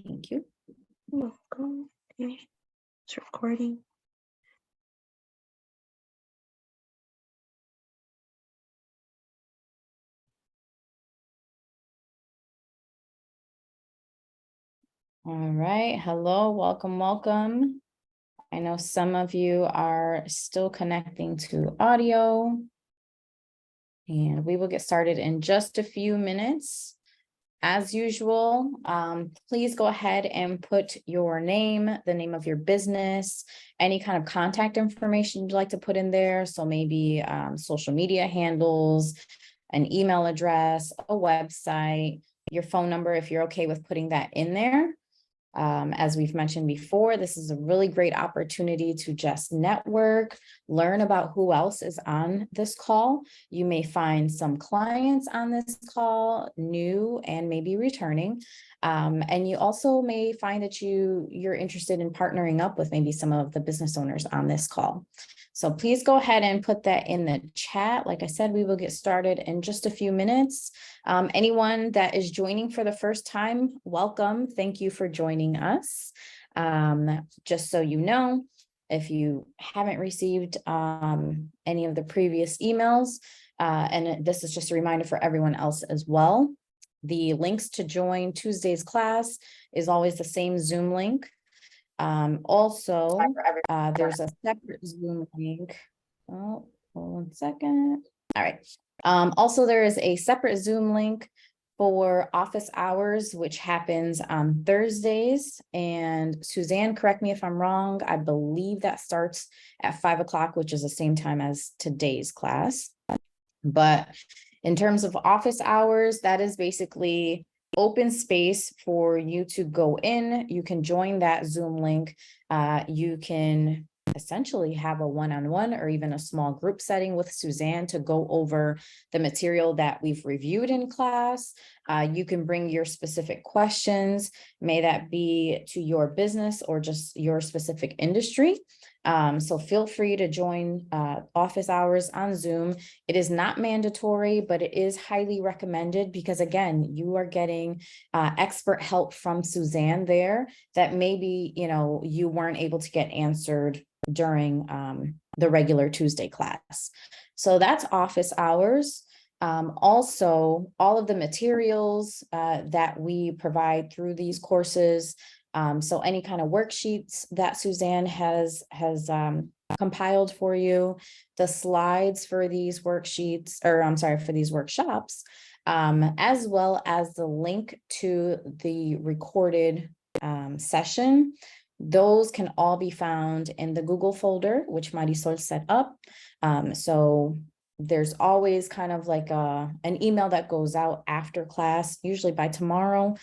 Thank you. Welcome. Okay. It's recording. All right. Hello, welcome. I know some of you are still connecting to audio, and we will get started in just a few minutes. As usual, please go ahead and put your name, the name of your business, any kind of contact information you'd like to put in there. So maybe social media handles, an email address, a website, your phone number, if you're okay with putting that in there. As we've mentioned before, this is a really great opportunity to just network, learn about who else is on this call. You may find some clients on this call, new and maybe returning. And you also may find that you're interested in partnering up with maybe some of the business owners on this call. So please go ahead and put that in the chat. Like I said, we will get started in just a few minutes. Anyone that is joining for the first time, welcome. Thank you for joining us. Just so you know, if you haven't received any of the previous emails, and this is just a reminder for everyone else as well, the links to join Tuesday's class is always the same Zoom link. Also, there's a separate Zoom link. Oh, hold on 1 second. All right. Also, there is a separate Zoom link for office hours, which happens on Thursdays. And Suzanne, correct me if I'm wrong, I believe that starts at 5 o'clock, which is the same time as today's class. But in terms of office hours, that is basically open space for you to go in. You can join that Zoom link. You can essentially have a one-on-one or even a small group setting with Suzanne to go over the material that we've reviewed in class. You can bring your specific questions, may that be to your business or just your specific industry. So feel free to join office hours on Zoom. It is not mandatory, but it is highly recommended because, again, you are getting expert help from Suzanne there that maybe, you weren't able to get answered during the regular Tuesday class. So that's office hours. Also, all of the materials that we provide through these courses, so any kind of worksheets that Suzanne has compiled for you, the slides for these worksheets, or I'm sorry, for these workshops, as well as the link to the recorded session. Those can all be found in the Google folder, which Marisol set up. So there's always kind of like an email that goes out after class, usually by tomorrow,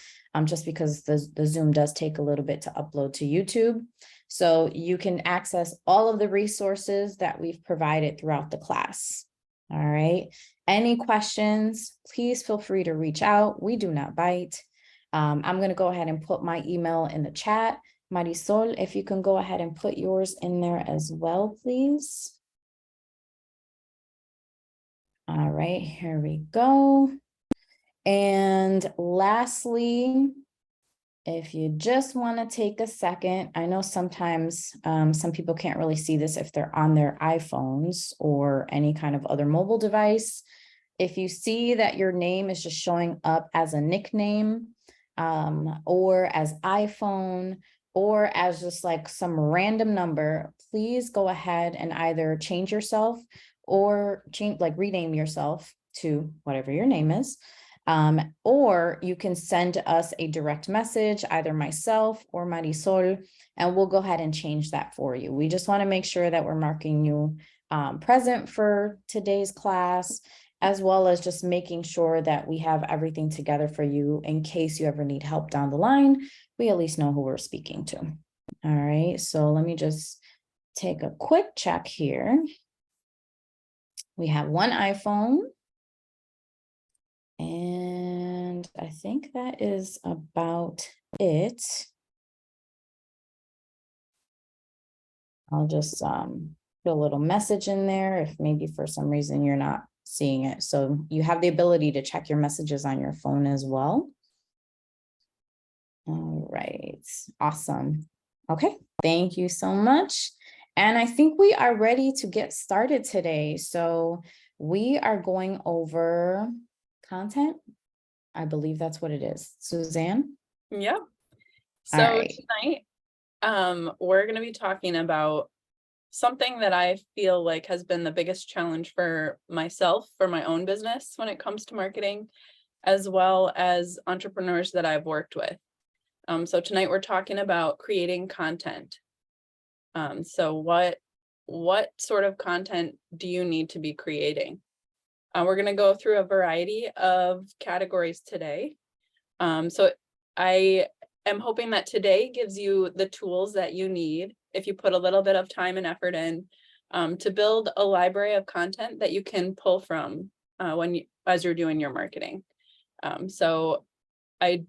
just because the Zoom does take a little bit to upload to YouTube. So you can access all of the resources that we've provided throughout the class. All right. Any questions, please feel free to reach out. We do not bite. I'm going to go ahead and put my email in the chat. Marisol, if you can go ahead and put yours in there as well, please. All right, here we go. And lastly, if you just want to take a second, I know sometimes some people can't really see this if they're on their iPhones or any kind of other mobile device. If you see that your name is just showing up as a nickname or as iPhone or as just like some random number, please go ahead and either change yourself or rename yourself to whatever your name is. Or you can send us a direct message, either myself or Marisol, and we'll go ahead and change that for you. We just want to make sure that we're marking you present for today's class, as well as just making sure that we have everything together for you in case you ever need help down the line. We at least know who we're speaking to. All right, so let me just take a quick check here. We have one iPhone. And I think that is about it. I'll just put a little message in there if maybe for some reason you're not seeing it. So you have the ability to check your messages on your phone as well. All right, awesome. Okay, thank you so much. And I think we are ready to get started today. So we are going over content. I believe that's what it is. Suzanne? Yeah. All So right. tonight, we're going to be talking about something that I feel like has been the biggest challenge for myself, for my own business when it comes to marketing, as well as entrepreneurs that I've worked with. So tonight we're talking about creating content. So what sort of content do you need to be creating? We're going to go through a variety of categories today. So I am hoping that today gives you the tools that you need if you put a little bit of time and effort in to build a library of content that you can pull from as you're doing your marketing. So I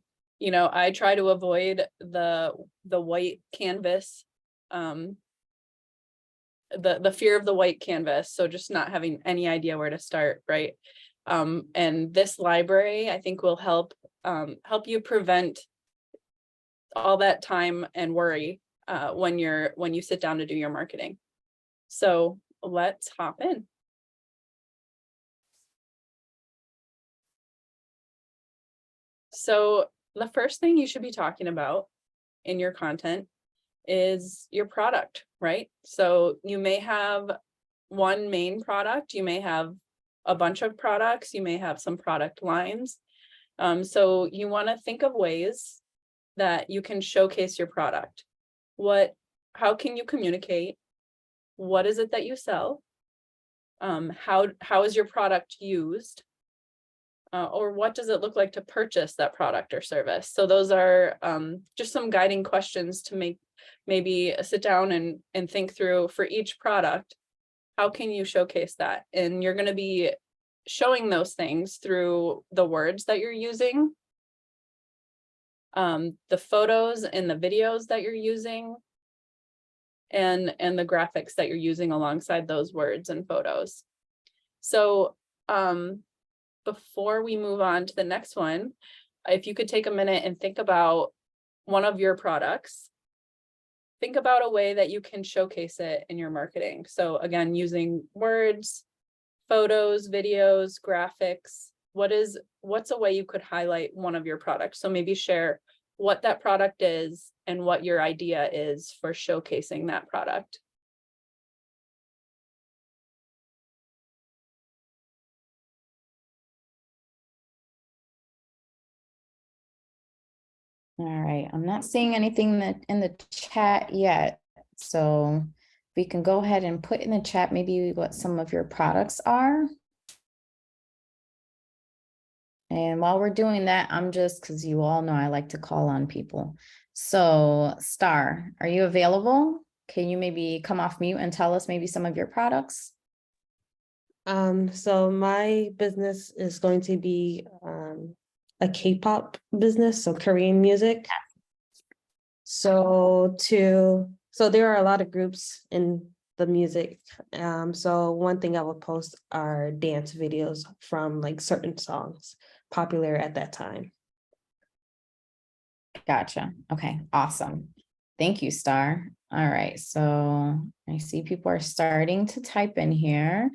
try to avoid the white canvas, the fear of the white canvas. So just not having any idea where to start, right? And this library, I think, will help you prevent all that time and worry when you sit down to do your marketing. So let's hop in. So the first thing you should be talking about in your content is your product, right? So you may have one main product, you may have a bunch of products, you may have some product lines. So you want to think of ways that you can showcase your product. How can you communicate? What is it that you sell? How is your product used? Or what does it look like to purchase that product or service? So those are just some guiding questions to maybe sit down and think through for each product. How can you showcase that? And you're going to be showing those things through the words that you're using, the photos and the videos that you're using, and the graphics that you're using alongside those words and photos. So before we move on to the next one, if you could take a minute and think about one of your products, think about a way that you can showcase it in your marketing. So again, using words, photos, videos, graphics. What's a way you could highlight one of your products? So maybe share what that product is and what your idea is for showcasing that product. All right, I'm not seeing anything that in the chat yet. So we can go ahead and put in the chat maybe what some of your products are. And while we're doing that, I'm just, because you all know I like to call on people. So Star, are you available? Can you maybe come off mute and tell us maybe some of your products? So my business is going to be a K-pop business, so Korean music. So there are a lot of groups in the music. So one thing I would post are dance videos from like certain songs popular at that time. Gotcha. Okay, awesome. Thank you, Star. All right, so I see people are starting to type in here.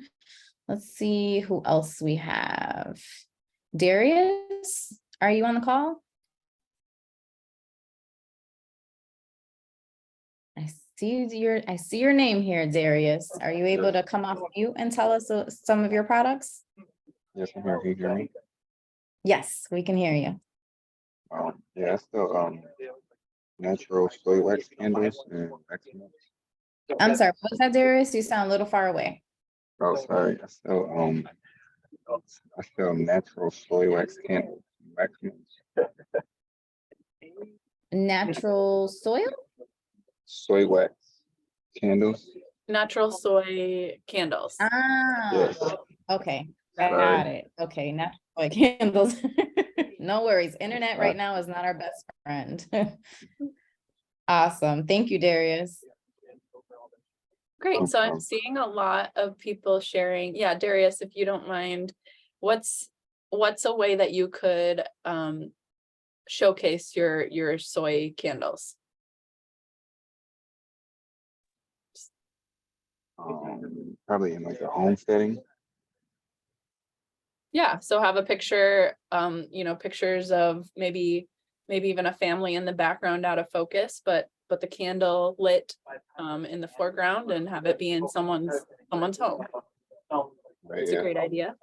Let's see who else we have. Darius, are you on the call? I see your name here, Darius. Are you able to come off mute and tell us some of your products? Yes, I'm here. Can you hear me? Yes, we can hear you. Yeah, it's the natural soy wax candles and excellence. I'm sorry, what's that, Darius? You sound a little far away. Oh, sorry. I sell natural soy wax candles and excellence. Natural soil? Soy wax candles. Natural soy candles. Ah, Yes. okay, Sorry. got it. Okay, natural soy candles. No worries. Internet right now is not our best friend. Awesome. Thank you, Darius. Great. So I'm seeing a lot of people sharing. Yeah, Darius, if you don't mind, what's a way that you could showcase your soy candles? Probably in like a home setting. Yeah, so have a picture, pictures of maybe even a family in the background out of focus, but the candle lit in the foreground, and have it be in someone's home. Right, It's a yeah. great idea.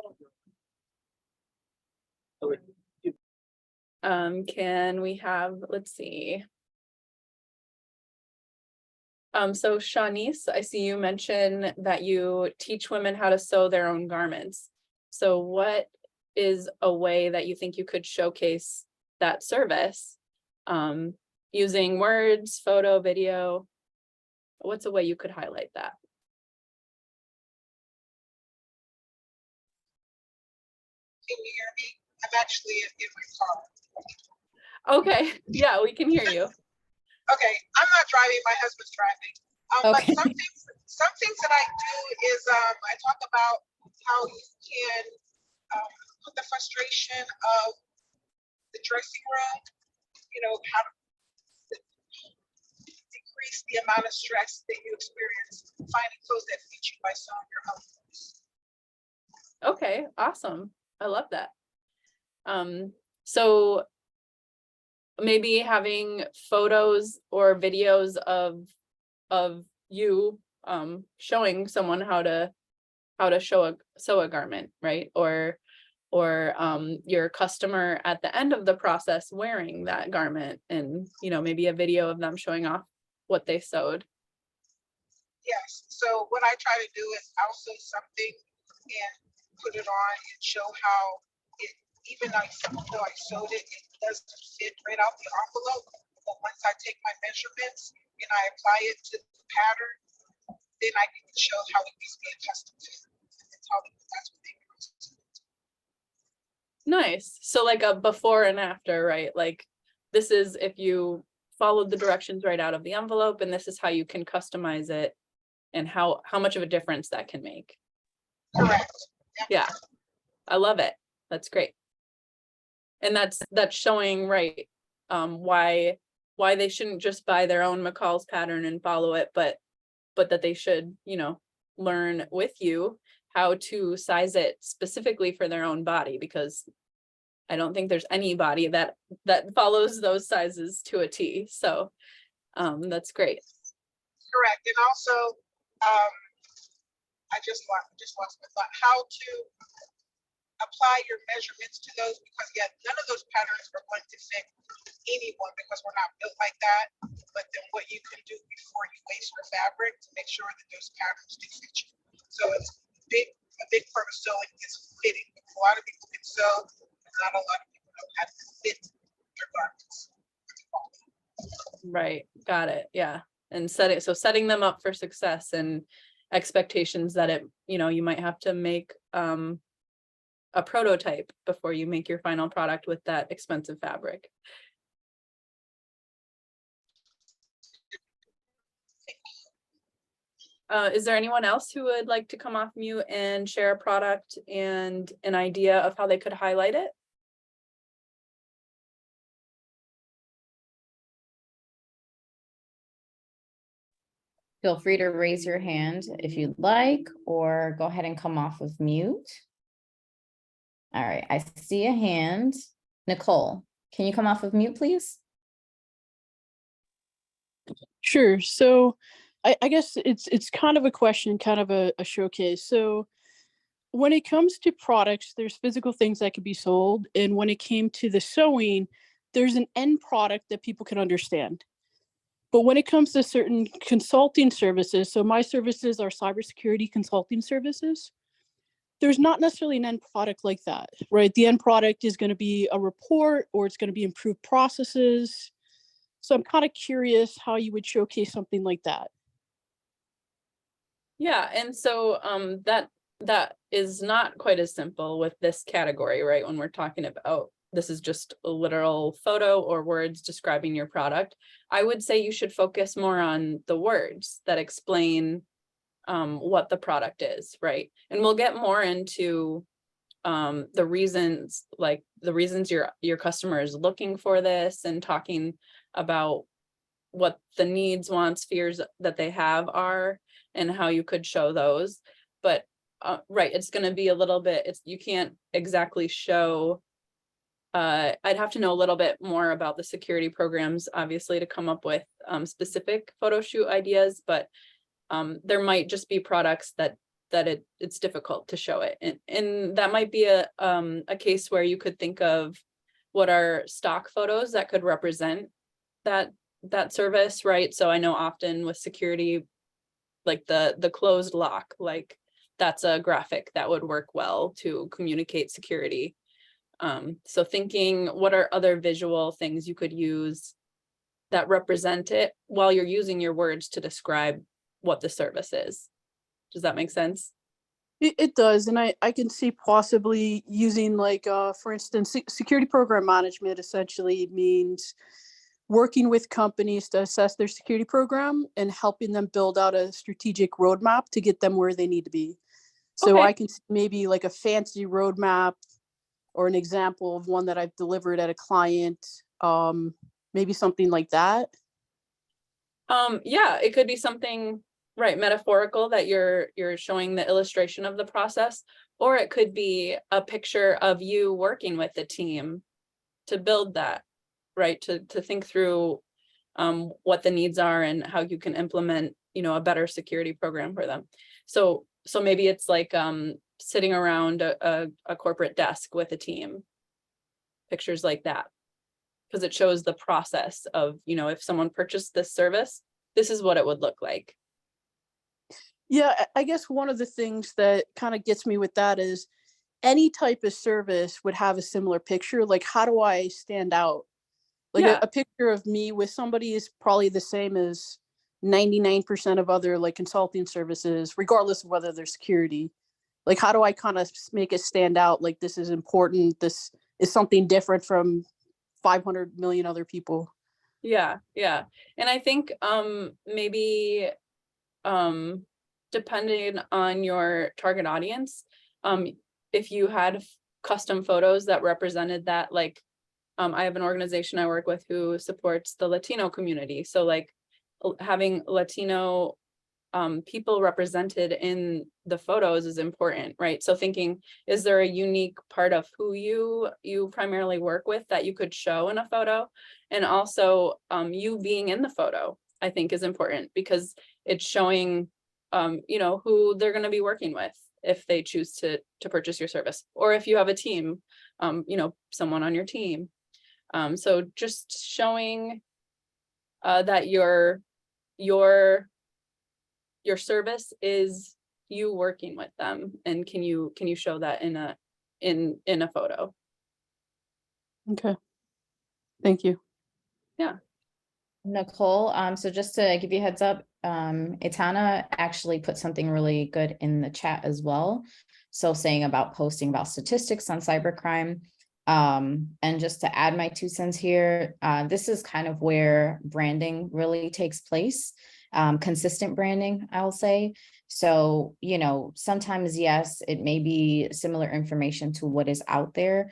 Can we have, let's see. So Shanice, I see you mention that you teach women how to sew their own garments. So what is a way that you think you could showcase that service? Using words, photo, video? What's a way you could highlight that? Can you hear me? I'm actually in my car. Okay, yeah, we can hear you. Okay, I'm not driving, my husband's driving. Okay. But some things that I do is I talk about how you can put the frustration of the dressing room, how to decrease the amount of stress that you experience finding clothes that fit you by sewing your own clothes. Okay, awesome. I love that. So maybe having photos or videos of you showing someone how to sew a garment, right? Or your customer at the end of the process wearing that garment, and maybe a video of them showing off what they sewed. Yes, so what I try to do is I'll sew something and put it on and show how it, even though I sewed it, it doesn't fit right out the envelope. But once I take my measurements and I apply it to the pattern, then I can show how it needs to be a custom fit. That's what they do. Nice. So like a before and after, right? Like this is if you followed the directions right out of the envelope, and this is how you can customize it, and how much of a difference that can make. Correct. Yeah, I love it. That's great. And that's showing, right, why they shouldn't just buy their own McCall's pattern and follow it, but that they should, learn with you how to size it specifically for their own body, because I don't think there's anybody that follows those sizes to a T. So that's great. Correct. And also, I just lost my thought. How to apply your measurements to those, because none of those patterns are going to fit anyone because we're not built like that. But then what you can do before you waste your fabric to make sure that those patterns do fit you. So it's a big part of sewing is fitting. A lot of people can sew, but not a lot of people know how to fit their garments. Right. Got it. Yeah. And setting them up for success, and expectations that you might have to make a prototype before you make your final product with that expensive fabric. Is there anyone else who would like to come off mute and share a product and an idea of how they could highlight it? Feel free to raise your hand if you'd like, or go ahead and come off of mute. All right, I see a hand. Nicole, can you come off of mute, please? Sure. So I guess it's kind of a question, kind of a showcase. So when it comes to products, there's physical things that can be sold. And when it came to the sewing, there's an end product that people can understand. But when it comes to certain consulting services, so my services are cybersecurity consulting services, there's not necessarily an end product like that, right? The end product is going to be a report, or it's going to be improved processes. So I'm kind of curious how you would showcase something like that. Yeah, and so that is not quite as simple with this category, right? When we're talking about, this is just a literal photo or words describing your product. I would say you should focus more on the words that explain what the product is, right? And we'll get more into the reasons, like the reasons your customer is looking for this, and talking about what the needs, wants, fears that they have are, and how you could show those. But right, it's going to be a little bit, you can't exactly show. I'd have to know a little bit more about the security programs, obviously, to come up with specific photo shoot ideas, but there might just be products that it's difficult to show it. And that might be a case where you could think of what are stock photos that could represent that service, right? So I know often with security, like the closed lock, like that's a graphic that would work well to communicate security. So thinking, what are other visual things you could use that represent it while you're using your words to describe what the service is? Does that make sense? It does, and I can see possibly using like, for instance, security program management essentially means working with companies to assess their security program and helping them build out a strategic roadmap to get them where they need to be. So Okay. I can see maybe like a fancy roadmap or an example of one that I've delivered at a client, maybe something like that. Yeah, it could be something, right, metaphorical, that you're showing the illustration of the process, or it could be a picture of you working with the team to build that, right, to think through what the needs are and how you can implement, a better security program for them. So maybe it's like sitting around a corporate desk with a team, pictures like that, because it shows the process of, if someone purchased this service, this is what it would look like. Yeah, I guess one of the things that kind of gets me with that is any type of service would have a similar picture. Like, how do I stand out? Like Yeah. a picture of me with somebody is probably the same as 99% of other like consulting services, regardless of whether they're security. Like, how do I kind of make it stand out? Like, this is important. This is something different from 500 million other people. Yeah. And I think maybe depending on your target audience, if you had custom photos that represented that, like I have an organization I work with who supports the Latino community. So like having Latino people represented in the photos is important, right? So thinking, is there a unique part of who you primarily work with that you could show in a photo? And also you being in the photo, I think, is important, because it's showing who they're going to be working with if they choose to purchase your service, or if you have a team, someone on your team. So just showing that your service is you working with them, and can you show that in a photo? Okay. Thank you. Nicole, so just to give you a heads up, Itana actually put something really good in the chat as well. So saying about posting about statistics on cybercrime. And just to add my 2 cents here, this is kind of where branding really takes place. Consistent branding, I'll say. So, sometimes, yes, it may be similar information to what is out there,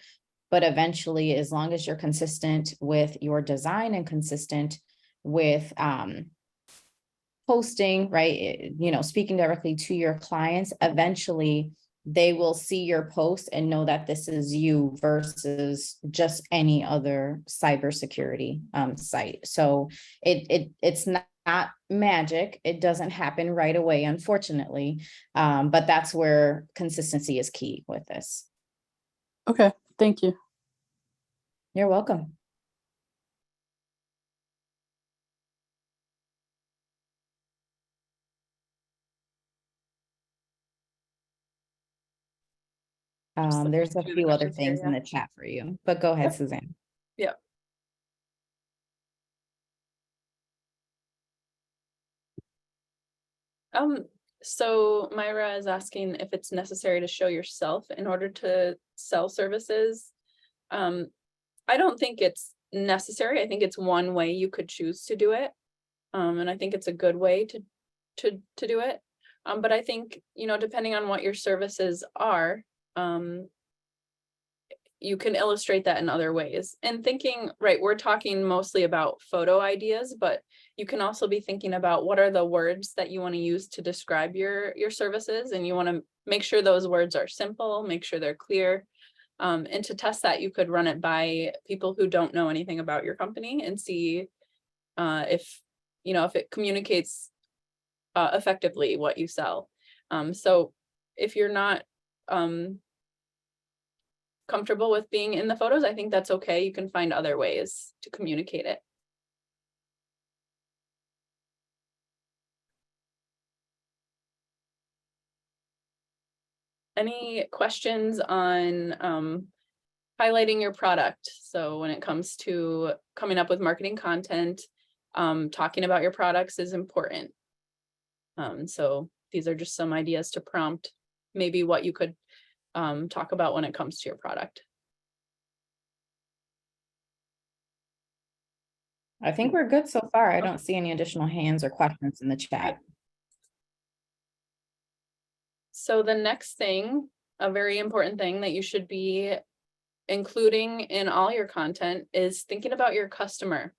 but eventually, as long as you're consistent with your design and consistent with posting, right, speaking directly to your clients, eventually they will see your post and know that this is you versus just any other cybersecurity site. So it's not magic. It doesn't happen right away, unfortunately. But that's where consistency is key with this. Okay. Thank you. You're welcome. There's a through the few other questions here, things in yeah. the chat for you, but go ahead, Yep. Suzanne. So Myra is asking if it's necessary to show yourself in order to sell services. I don't think it's necessary. I think it's one way you could choose to do it. And I think it's a good way to do it. But I think, depending on what your services are, you can illustrate that in other ways. And thinking, right, we're talking mostly about photo ideas, but you can also be thinking about what are the words that you want to use to describe your services, and you want to make sure those words are simple, make sure they're clear. And to test that, you could run it by people who don't know anything about your company and see if, you know, if it communicates effectively what you sell. So if you're not comfortable with being in the photos, I think that's okay. You can find other ways to communicate it. Any questions on highlighting your product? So when it comes to coming up with marketing content, talking about your products is important. So these are just some ideas to prompt maybe what you could talk about when it comes to your product. I think we're good so far. I don't see any additional hands or questions in the chat. So the next thing, a very important thing that you should be including in all your content is thinking about your customer.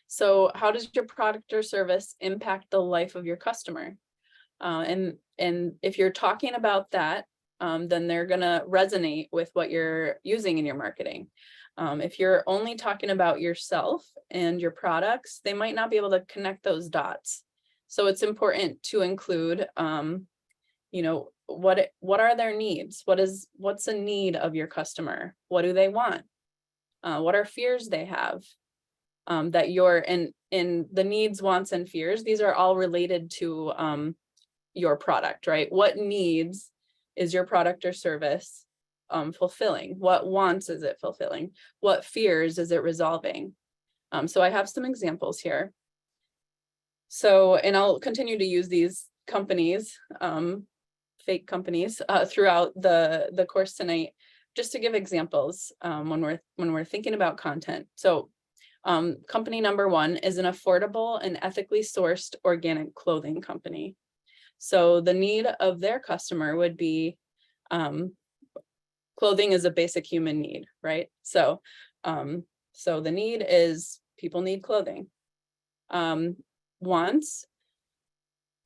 So how does your product or service impact the life of your customer? And if you're talking about that, then they're gonna resonate with what you're using in your marketing. If you're only talking about yourself and your products, they might not be able to connect those dots. So it's important to include, you know, what are their needs? What's a need of your customer? What do they want? What are fears they have? That you're in the needs, wants, and fears, these are all related to your product, right? What needs is your product or service fulfilling? What wants is it fulfilling? What fears is it resolving? So I have some examples here. So, and I'll continue to use these companies, fake companies, throughout the course tonight, just to give examples when we're thinking about content. So company number one is an affordable and ethically sourced organic clothing company. So the need of their customer would be, clothing is a basic human need, right? So, so the need is people need clothing. Wants,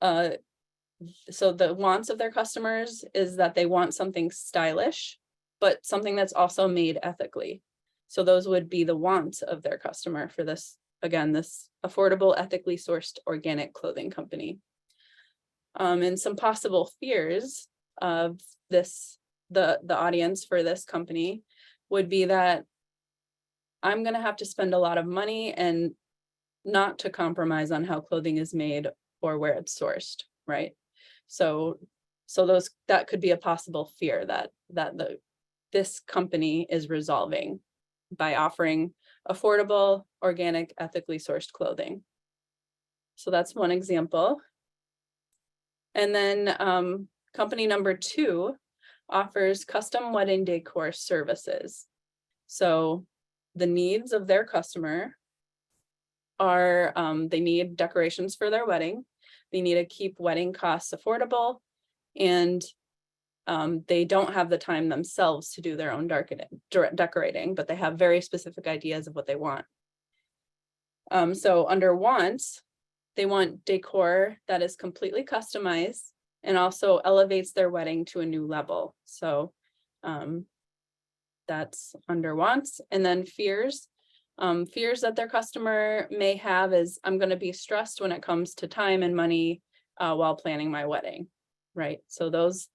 so the wants of their customers is that they want something stylish, but something that's also made ethically. So those would be the wants of their customer for this, again, this affordable, ethically sourced organic clothing company. And some possible fears of this, the audience for this company would be that I'm going to have to spend a lot of money and not to compromise on how clothing is made or where it's sourced, right? So those, that could be a possible fear that this company is resolving by offering affordable, organic, ethically sourced clothing. So that's one example. And then company number two offers custom wedding decor services. So the needs of their customer are they need decorations for their wedding. They need to keep wedding costs affordable, and they don't have the time themselves to do their own decorating, but they have very specific ideas of what they want. So under wants, they want decor that is completely customized and also elevates their wedding to a new level. So that's under wants. And then fears. Fears that their customer may have is, I'm going to be stressed when it comes to time and money while planning my wedding, right? So those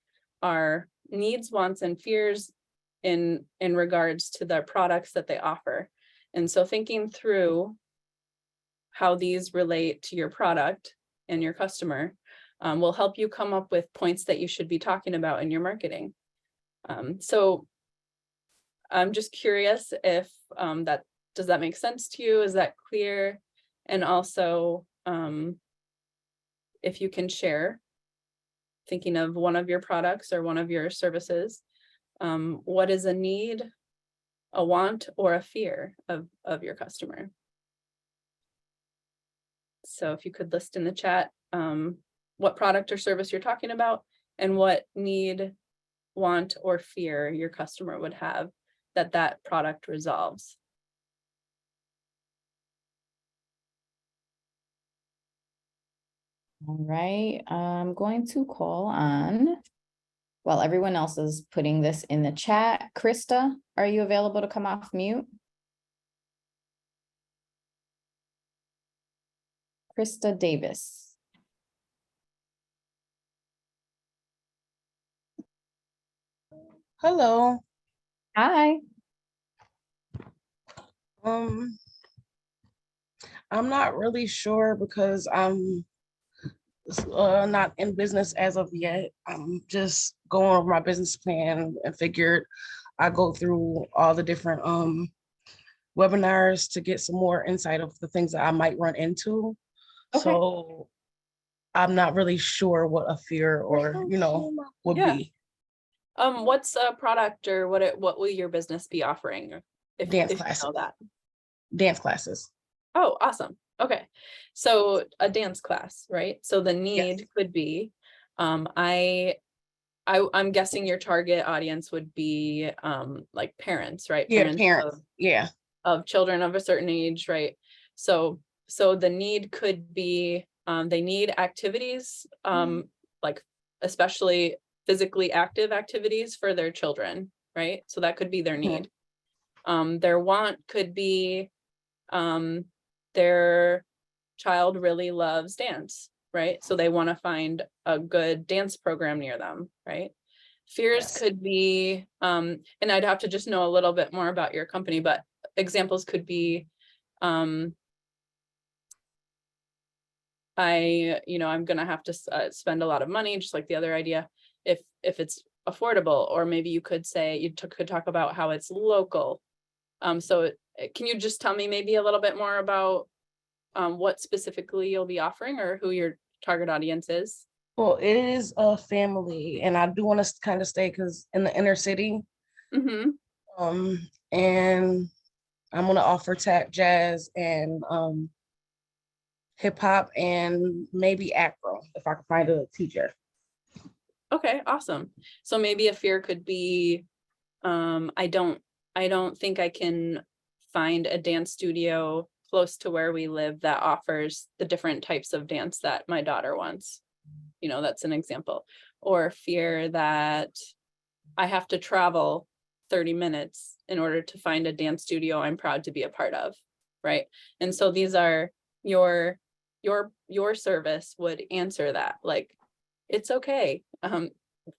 are needs, wants, and fears in regards to the products that they offer. And so thinking through how these relate to your product and your customer will help you come up with points that you should be talking about in your marketing. So I'm just curious if does that make sense to you? Is that clear? And also, if you can share, thinking of one of your products or one of your services, what is a need, a want, or a fear of your customer? So if you could list in the chat what product or service you're talking about and what need, want, or fear your customer would have that that product resolves. All right, I'm going to call on, while everyone else is putting this in the chat, Krista, are you available to come off mute? Krista Davis. Hello. Hi. Um, I'm not really sure because I'm not in business as of yet. I'm just going over my business plan and figured I go through all the different webinars to get some more insight of the things that I might run into. Okay. So I'm not really sure what a fear or, would Yeah. be. What's a product or what will your business be offering? If Dance you know classes. that. Dance classes. Oh, awesome. Okay. So a dance class, right? So the need could be, I'm guessing your target audience would be like parents, right? Yeah, parents. Yeah. Of children of a certain age, right? So the need could be, they need activities, like especially physically active activities for their children, right? So that could be their need. Their want could be, their child really loves dance, right? So they want to find a good dance program near them, right? Fears could be, and I'd have to just know a little bit more about your company, but examples could be, I'm gonna have to spend a lot of money, just like the other idea, if it's affordable, or maybe you could say, could talk about how it's local. So can you just tell me maybe a little bit more about what specifically you'll be offering or who your target audience is? Well, it is a family, and I do want to kind of stay because in the inner city. Mm-hmm. And I'm gonna offer tap, jazz, and hip hop, and maybe Afro if I can find a teacher. Okay, awesome. So maybe a fear could be, I don't think I can find a dance studio close to where we live that offers the different types of dance that my daughter wants. That's an example. Or fear that I have to travel 30 minutes in order to find a dance studio I'm proud to be a part of, right? And so these are your service would answer that, like, it's okay.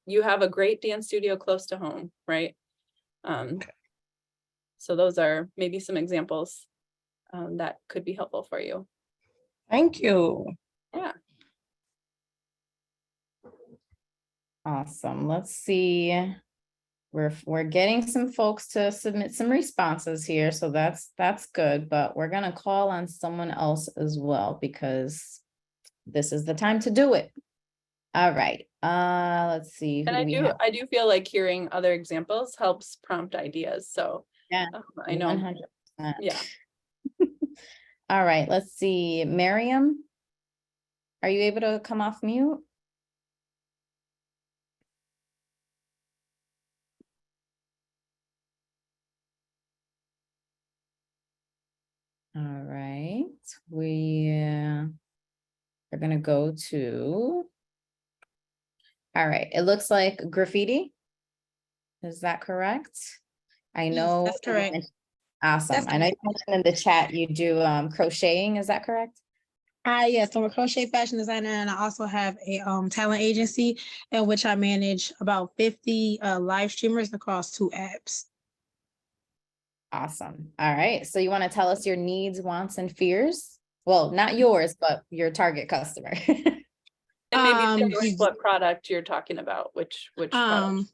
You have a great dance studio close to home, right? So those are maybe some examples that could be helpful for you. Thank you. Yeah. Awesome. Let's see. We're getting some folks to submit some responses here, so that's good, but we're gonna call on someone else as well because this is the time to do it. All right, let's see. And I do feel like hearing other examples helps prompt ideas. So Yeah, I know. 100%. Yeah. All right, let's see. Miriam, are you able to come off mute? All right, we are gonna go to. All right, it looks like graffiti. Is that correct? I know. That's correct. Awesome. I know you mentioned in the chat you do crocheting, is that correct? Yes, I'm a crochet fashion designer, and I also have a talent agency in which I manage about 50 live streamers across 2 apps. Awesome. All right. So you want to tell us your needs, wants, and fears? Well, not yours, but your target customer. And maybe Um, say what product you're talking about, which product.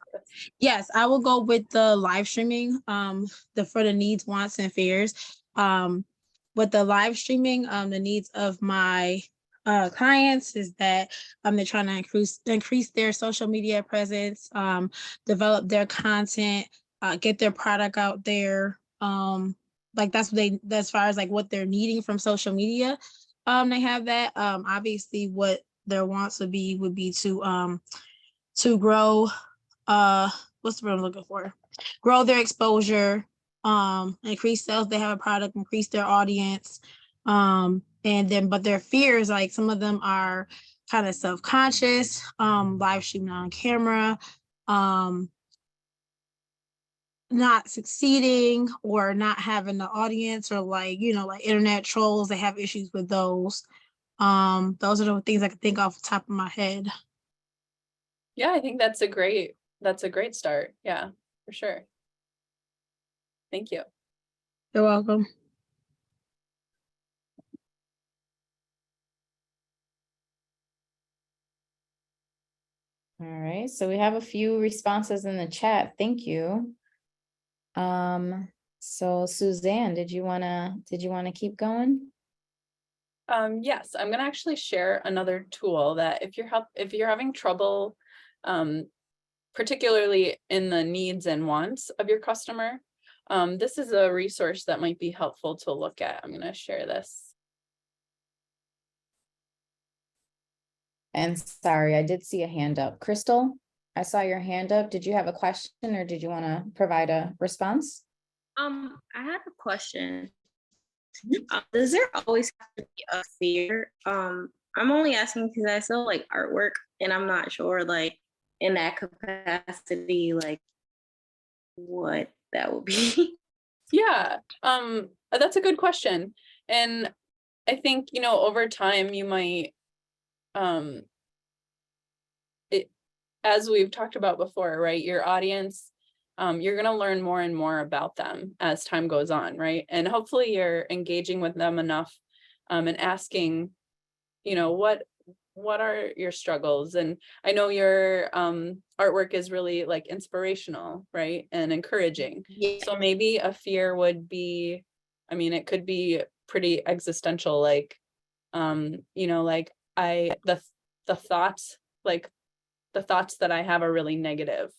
Yes, I will go with the live streaming, for the needs, wants, and fears. With the live streaming, the needs of my clients is that they're trying to increase their social media presence, develop their content, get their product out there. Like that's what they, as far as like what they're needing from social media. They have that. Obviously what their wants would be to grow, what's the word I'm looking for? grow their exposure, increase sales, they have a product, increase their audience. And then, but their fears, like some of them are kind of self-conscious, live streaming on camera, not succeeding or not having the audience, or like, you know, like internet trolls, they have issues with those. Those are the things I can think off the top of my head. Yeah, I think that's a great start. Yeah, for sure. Thank you. You're welcome. All right, so we have a few responses in the chat. Thank you. So Suzanne, did you wanna keep going? Yes, I'm gonna actually share another tool that if you're having trouble, particularly in the needs and wants of your customer, this is a resource that might be helpful to look at. I'm gonna share this. And sorry, I did see a hand up. Crystal, I saw your hand up. Did you have a question or did you want to provide a response? I had a question. Does there always have to be a fear? I'm only asking because I sell like artwork and I'm not sure like in that capacity, like what that would be. Yeah, that's a good question. And I think, you know, over time you might, as we've talked about before, right? Your audience, you're going to learn more and more about them as time goes on, right? And hopefully you're engaging with them enough, and asking, you know, what are your struggles? And I know your artwork is really like inspirational, right? And encouraging. Yeah. So maybe a fear would be, I mean, it could be pretty existential, like, you know, like the thoughts, like the thoughts that I have are really negative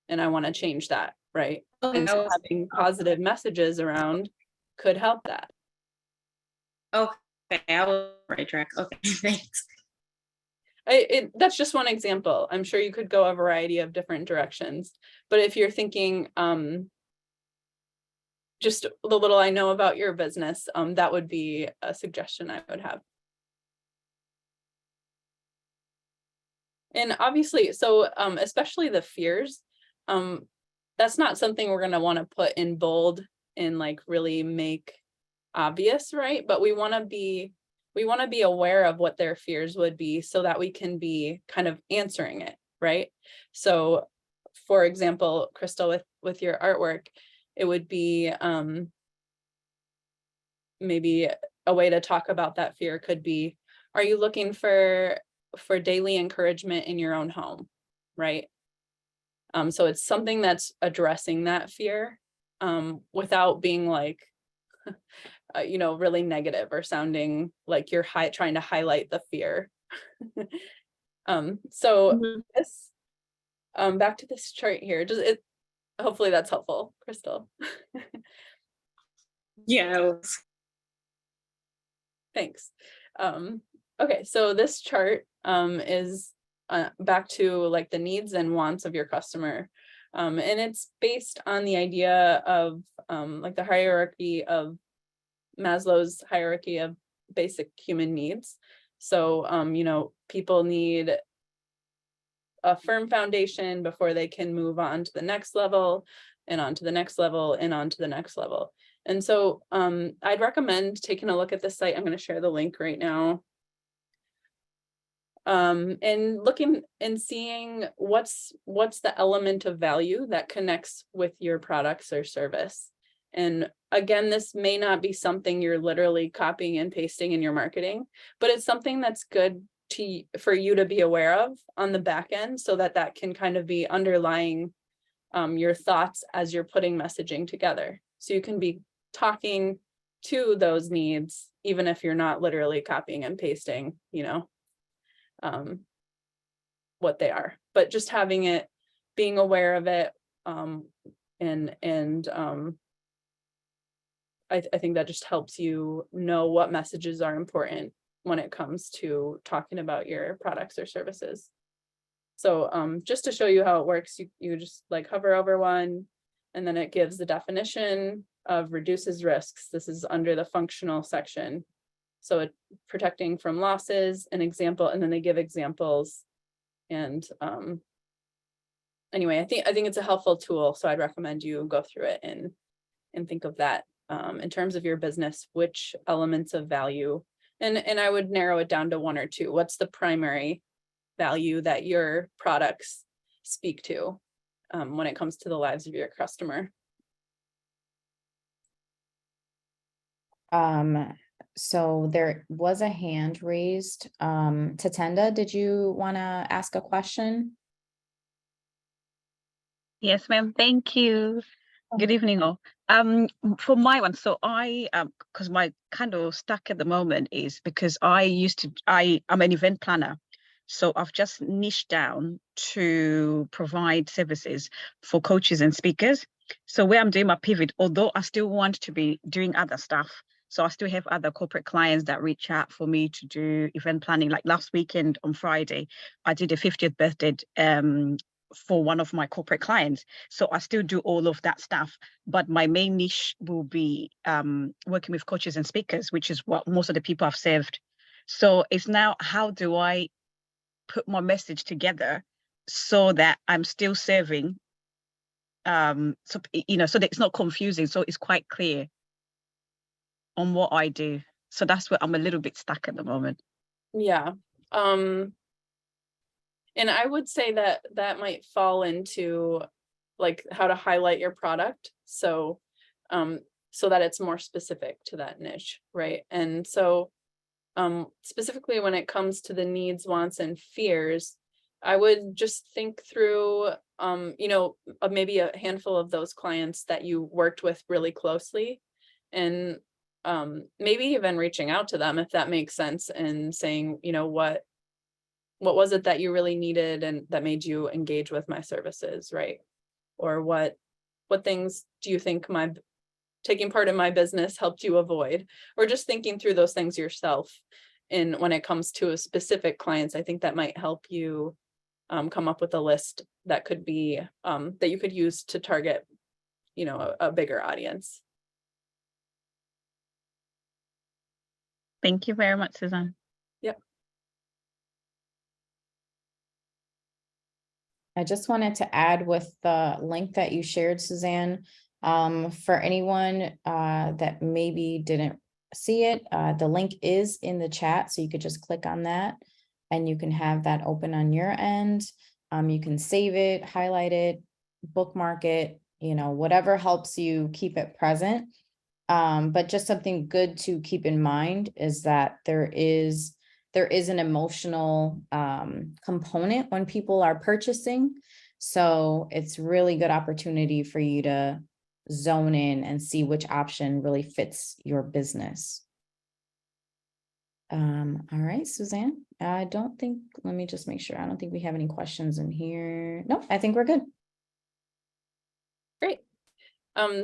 and I want to change that, right? Okay, And so having positive messages around could help that. okay, I was on the right track. Okay, thanks. That's just one example. I'm sure you could go a variety of different directions, but if you're thinking, just the little I know about your business, that would be a suggestion I would have. And obviously, so especially the fears, that's not something we're going to want to put in bold and like really make obvious, right? But we want to be aware of what their fears would be so that we can be kind of answering it, right? So for example, Crystal, with your artwork, it would be maybe a way to talk about that fear could be, are you looking for daily encouragement in your own home, right? So it's something that's addressing that fear, without being like, you know, really negative or sounding like you're trying to highlight the fear. So this, back to this chart here, hopefully that's helpful, Crystal. Yeah. Thanks. Okay, so this chart is back to like the needs and wants of your customer. And it's based on the idea of like the hierarchy of Maslow's hierarchy of basic human needs. So, you know, people need a firm foundation before they can move on to the next level and on to the next level and on to the next level. And so I'd recommend taking a look at this site. I'm going to share the link right now. And looking and seeing what's the element of value that connects with your products or service. And again, this may not be something you're literally copying and pasting in your marketing, but it's something that's good for you to be aware of on the back end so that can kind of be underlying your thoughts as you're putting messaging together. So you can be talking to those needs, even if you're not literally copying and pasting, you know, what they are, but just having it, being aware of it, I think that just helps you know what messages are important when it comes to talking about your products or services. So just to show you how it works, you just like hover over one, And then it gives the definition of reduces risks. This is under the functional section. So it protecting from losses, an example, and then they give examples. And anyway, I think it's a helpful tool. So I'd recommend you go through it and think of that in terms of your business, which elements of value, and I would narrow it down to one or two. What's the primary value that your products speak to when it comes to the lives of your customer? So there was a hand raised. Tatenda, did you want to ask a question? Yes, ma'am. Thank you. Good evening, all. For my one, so I because my kind of stuck at the moment is because I'm an event planner. So I've just niched down to provide services for coaches and speakers. So where I'm doing my pivot, although I still want to be doing other stuff, so I still have other corporate clients that reach out for me to do event planning. Like last weekend on Friday, I did a 50th birthday for one of my corporate clients. So I still do all of that stuff, but my main niche will be working with coaches and speakers, which is what most of the people I've served. So it's now, how do I put my message together so that I'm still serving, so so that it's not confusing, so it's quite clear on what I do. So that's where I'm a little bit stuck at the moment. Yeah. And I would say that that might fall into like how to highlight your product. So, so that it's more specific to that niche, right? And so, specifically when it comes to the needs, wants, and fears, I would just think through, maybe a handful of those clients that you worked with really closely, and maybe even reaching out to them if that makes sense, and saying, what was it that you really needed and that made you engage with my services, right? Or what things do you think my taking part in my business helped you avoid? Or just thinking through those things yourself. And when it comes to a specific clients, I think that might help you come up with a list that could be that you could use to target, a bigger audience. Thank you very much, Suzanne. Yep. I just wanted to add with the link that you shared, Suzanne, for anyone that maybe didn't see it, the link is in the chat, so you could just click on that and you can have that open on your end. You can save it, highlight it, bookmark it, whatever helps you keep it present. But just something good to keep in mind is that there is an emotional component when people are purchasing. So it's really good opportunity for you to zone in and see which option really fits your business. All right, Suzanne, let me just make sure. I don't think we have any questions in here. Nope, I think we're good. Great.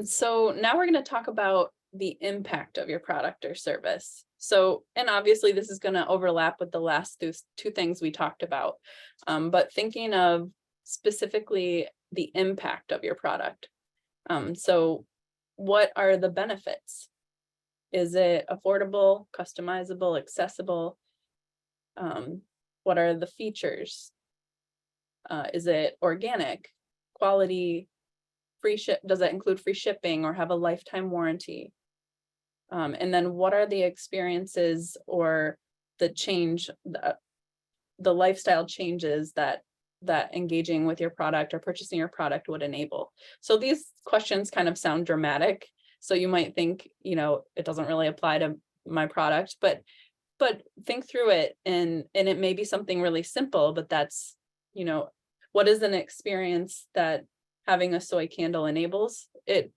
So now we're going to talk about the impact of your product or service. So, and obviously this is going to overlap with the last two things we talked about, but thinking of specifically the impact of your product. So what are the benefits? Is it affordable, customizable, accessible? What are the features? Is it organic, quality, free ship? Does it include free shipping or have a lifetime warranty? And then what are the experiences or the change, the lifestyle changes that engaging with your product or purchasing your product would enable? So these questions kind of sound dramatic. So you might think, it doesn't really apply to my product, but think through it, and it may be something really simple, but that's, what is an experience that having a soy candle enables? It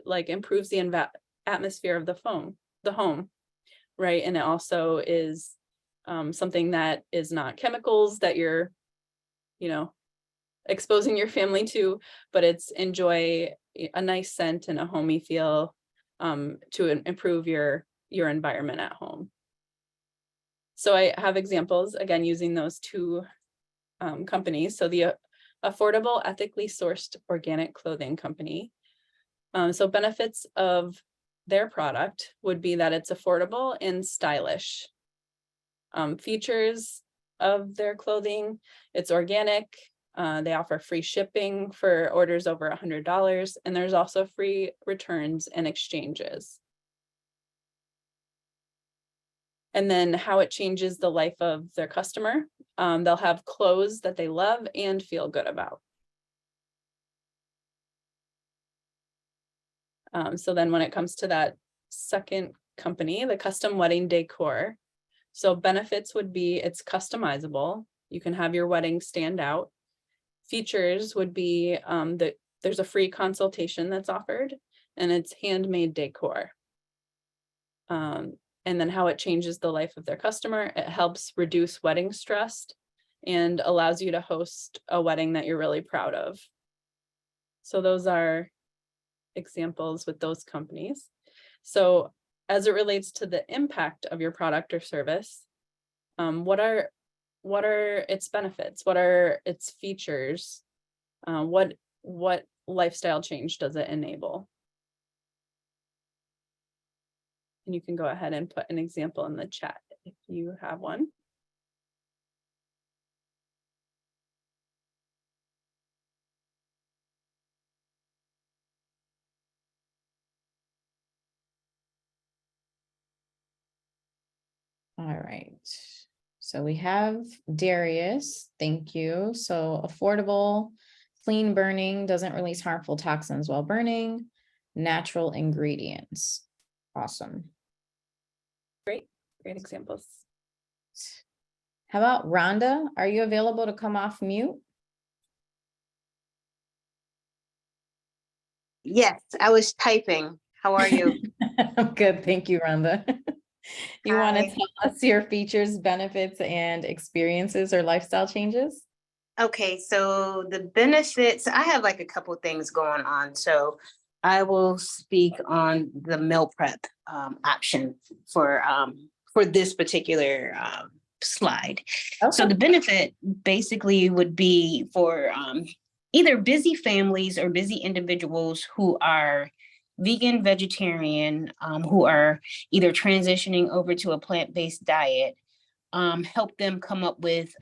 like improves the atmosphere of the home, right? And it also is something that is not chemicals that you're, exposing your family to, but it's enjoy a nice scent and a homey feel to improve your environment at home. So I have examples, again, using those two companies. So the Affordable Ethically Sourced Organic Clothing Company So benefits of their product would be that it's affordable and stylish. Features of their clothing, it's organic. They offer free shipping for orders over $100, and there's also free returns and exchanges. And then how it changes the life of their customer. They'll have clothes that they love and feel good about. So then when it comes to that second company, the custom wedding decor. So benefits would be it's customizable. You can have your wedding stand out. Features would be that there's a free consultation that's offered, and it's handmade decor. And then how it changes the life of their customer. It helps reduce wedding stress and allows you to host a wedding that you're really proud of. So those are examples with those companies. So as it relates to the impact of your product or service, what are its benefits? What are its features? What lifestyle change does it enable? And you can go ahead and put an example in the chat if you have one. All right. So we have Darius, thank you. So affordable, clean burning, doesn't release harmful toxins while burning, natural ingredients. Awesome. Great examples. How about Rhonda? Are you available to come off mute? Yes, I was typing. How are you? I'm good, thank you, Rhonda. You want to Hi. tell us your features, benefits, and experiences or lifestyle changes? Okay, so the benefits, I have like a couple things going on. So I will speak on the meal prep option for this particular slide. So the benefit basically would be for either busy families or busy individuals who are vegan, vegetarian, who are either transitioning over to a plant-based diet, help them come up with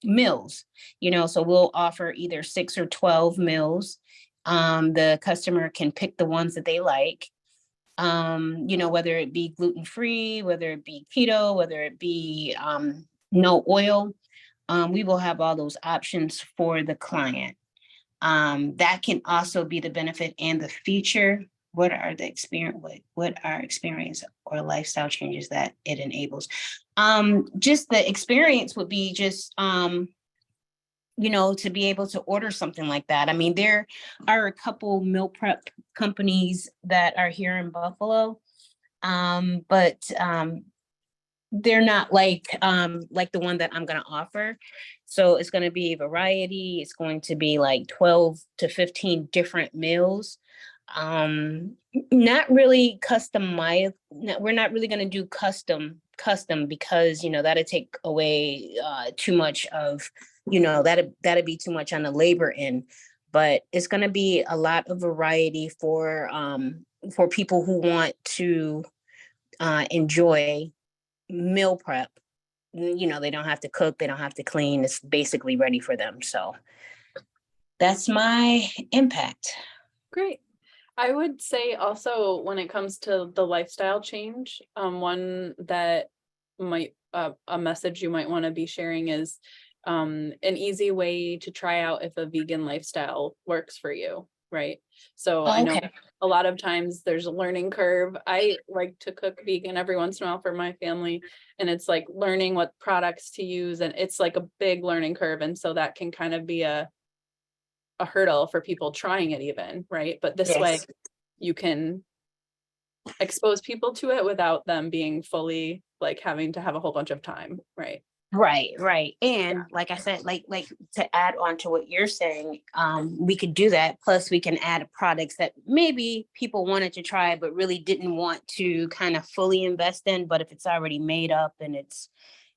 meals, so we'll offer either 6 or 12 meals. The customer can pick the ones that they like, whether it be gluten-free, whether it be keto, whether it be no oil. We will have all those options for the client. That can also be the benefit and the feature. What are experience or lifestyle changes that it enables? Just the experience would be just, to be able to order something like that. I mean, there are a couple meal prep companies that are here in Buffalo, but they're not like the one that I'm going to offer. So it's going to be a variety. It's going to be like 12 to 15 different meals. Not really customized. We're not really going to do custom because that'd take away too much of that'd be too much on the labor end. But it's going to be a lot of variety for people who want to enjoy meal prep. They don't have to cook, they don't have to clean. It's basically ready for them. So that's my impact. Great. I would say also when it comes to the lifestyle change, one that might a message you might want to be sharing is an easy way to try out if a vegan lifestyle works for you, right? So I know a lot of times there's a learning curve. I like to cook vegan every once in a while for my family, and it's like learning what products to use, and it's like a big learning curve, and so that can kind of be a hurdle for people trying it even, right? But this way you can expose people to it without them being fully like having to have a whole bunch of time, right? Right. And like I said, like to add on to what you're saying, we could do that. Plus we can add products that maybe people wanted to try, but really didn't want to kind of fully invest in. But if it's already made up and it's,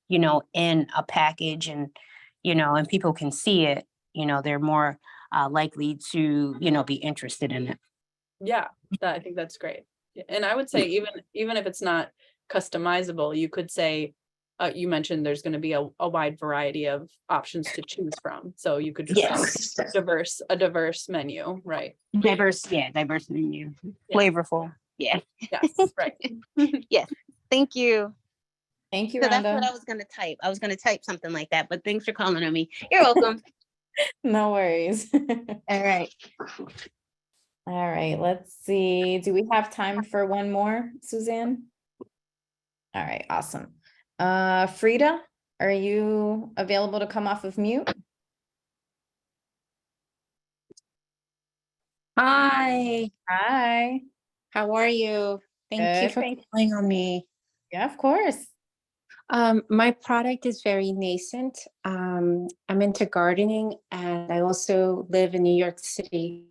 in a package and, and people can see it, they're more likely to, be interested in it. Yeah, I think that's great. And I would say even if it's not customizable, you could say, you mentioned there's going to be a wide variety of options to choose from. So you could just say Yes. a diverse menu, right? Diverse menu, Yeah. flavorful. Yeah. Yes, right. Yes. Thank you. Thank you, So that's what Rhonda. I was gonna type. I was gonna type something like that, but thanks for calling on me. You're welcome. No worries. All right. All right, let's see. Do we have time for one more, Suzanne? All right, awesome. Frida, are you available to come off of mute? Hi, Hi. how are you? Thank you Good, for thank calling on me. Yeah, of course. My product is very nascent. I'm into gardening and I also live in New York City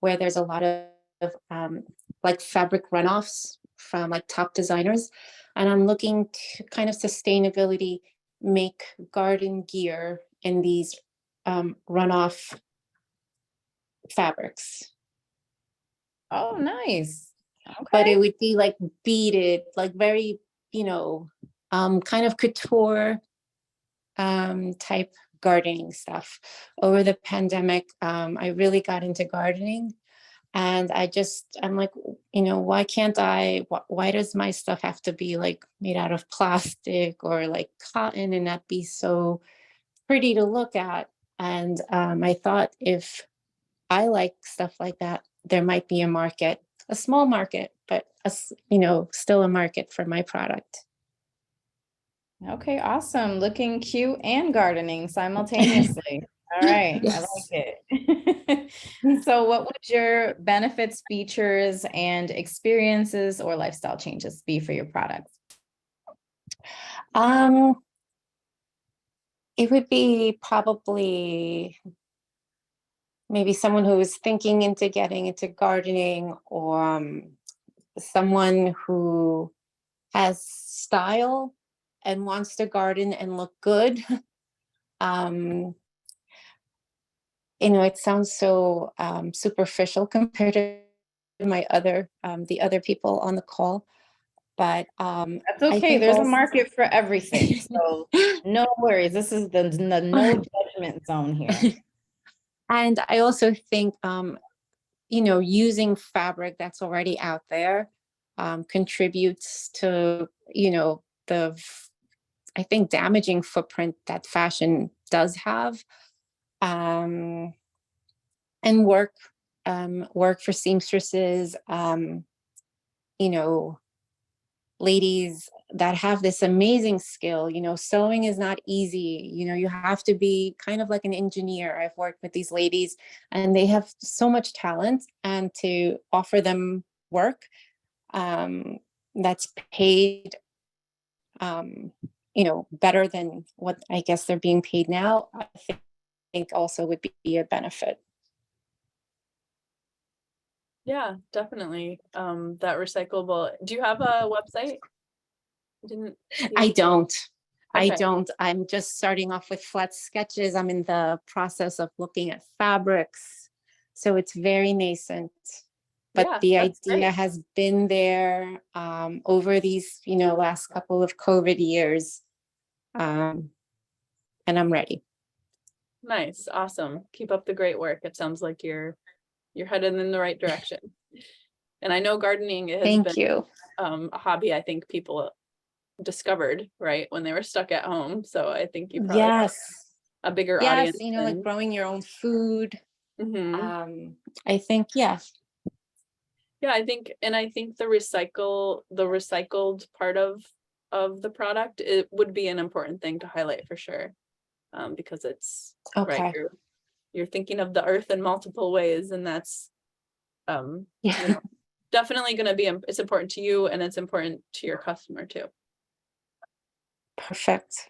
where there's a lot of like fabric runoffs from like top designers. And I'm looking to kind of sustainability make garden gear in these runoff fabrics. Oh, nice. But it Okay. would be like beaded, like very, kind of couture type gardening stuff. Over the pandemic, I really got into gardening and I'm like, why does my stuff have to be like made out of plastic or like cotton and not be so pretty to look at? And I thought if I like stuff like that, there might be a market, a small market, but still a market for my product. Okay, awesome. Looking cute and gardening simultaneously. All right, I like Yes. it. So what would your benefits, features, and experiences or lifestyle changes be for your products? It would be probably maybe someone who is thinking into getting into gardening or someone who has style and wants to garden and look good. It sounds so superficial compared to the other people on the call, but That's I okay. think There's a also market for everything. So no worries. This is the no judgment zone here. and I also think using fabric that's already out there contributes to I think damaging footprint that fashion does have, and work for seamstresses, ladies that have this amazing skill. Sewing is not easy. You have to be kind of like an engineer. I've worked with these ladies and they have so much talent, and to offer them work that's paid better than what I guess they're being paid now, I think also would be a benefit. Yeah, definitely. That recyclable. Do you have a website? I don't. Okay. I'm just starting off with flat sketches. I'm in the process of looking at fabrics. So it's very nascent. But Yeah, the that's idea great. has been there over these, last couple of COVID years. And I'm ready. Nice, awesome. Keep up the great work. It sounds like you're headed in the right direction. And I know gardening has Thank been you. A hobby I think people discovered, right, when they were stuck at home. So I think you probably have Yes. a bigger Yes, audience. like growing your own food. Mhm. I think, yes. Yeah, I think the recycled part of the product, it would be an important thing to highlight for sure. Because it's right, Okay. you're thinking of the earth in multiple ways, and that's Yeah. definitely going to be it's important to you, and it's important to your customer too. Perfect.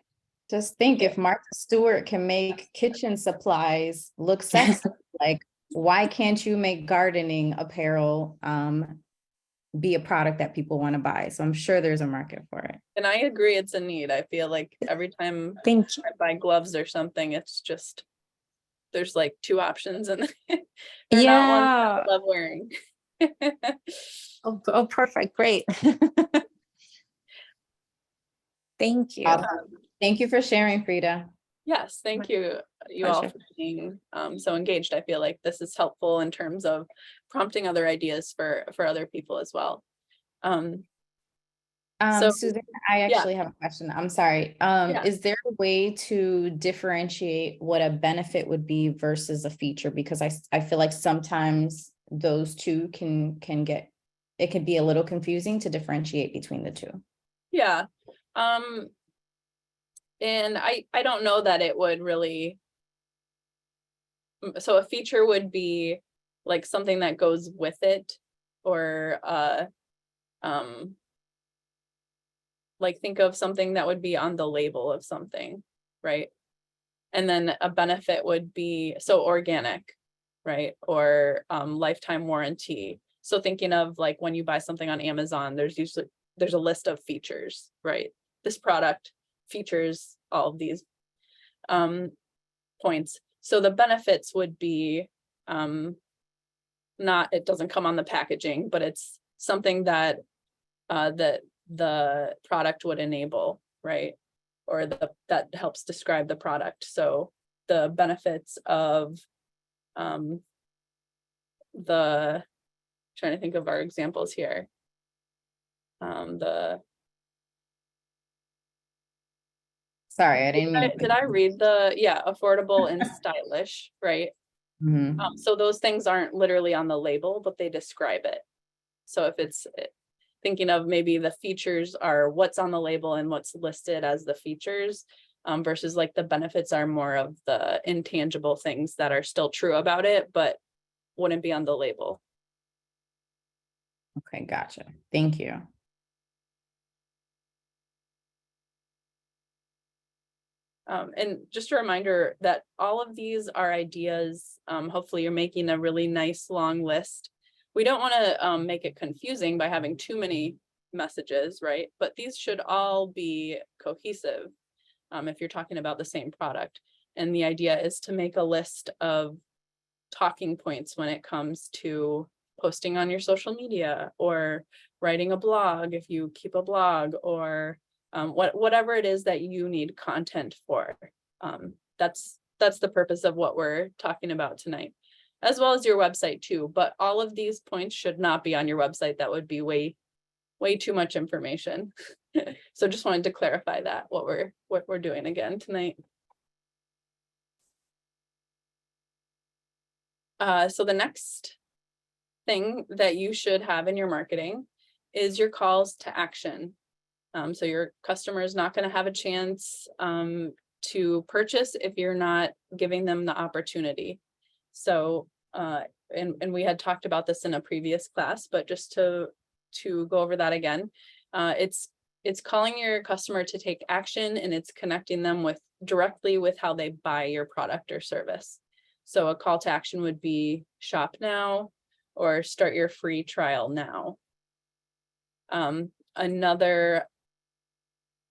Just think, if Martha Stewart can make kitchen supplies look sexy, like why can't you make gardening apparel be a product that people want to buy? So I'm sure there's a market for it. And I agree, it's a need. I feel like every time Thank you. I buy gloves or something, it's just there's like two options, and they're not ones Yeah. I love wearing. Oh, perfect. Great. Thank you. Awesome. Thank you for sharing, Frida. Yes, thank you, you all pleasure. for being so engaged. I feel like this is helpful in terms of prompting other ideas for other people as well. So Susan, I yeah. actually have a question. I'm sorry. Is there a way to differentiate what a benefit would be versus a feature? Because I feel like sometimes those two can get, it can be a little confusing to differentiate between the two. Yeah. And I don't know that it would really. So a feature would be like something that goes with it, or like think of something that would be on the label of something, right? And then a benefit would be so organic, right? Or lifetime warranty. So thinking of like when you buy something on Amazon, there's a list of features, right? This product features all of these points. So the benefits would be not, it doesn't come on the packaging, but it's something that that the product would enable, right? Or that helps describe the product. So the benefits of the, trying to think of our examples here. Sorry, I didn't mean to. Did I read affordable and stylish, right? Mhm. So those things aren't literally on the label, but they describe it. So if it's thinking of maybe the features are what's on the label and what's listed as the features, versus like the benefits are more of the intangible things that are still true about it, but wouldn't be on the label. Okay, gotcha. Thank you. And just a reminder that all of these are ideas. Hopefully you're making a really nice long list. We don't want to make it confusing by having too many messages, right? But these should all be cohesive if you're talking about the same product. And the idea is to make a list of talking points when it comes to posting on your social media or writing a blog if you keep a blog, or whatever it is that you need content for. That's the purpose of what we're talking about tonight, as well as your website too. But all of these points should not be on your website. That would be way too much information. So just wanted to clarify that what we're doing again tonight. So the next thing that you should have in your marketing is your calls to action. So your customer is not going to have a chance to purchase if you're not giving them the opportunity. So, and we had talked about this in a previous class, but just to go over that again, it's calling your customer to take action, and it's connecting them directly with how they buy your product or service. So a call to action would be shop now or start your free trial now.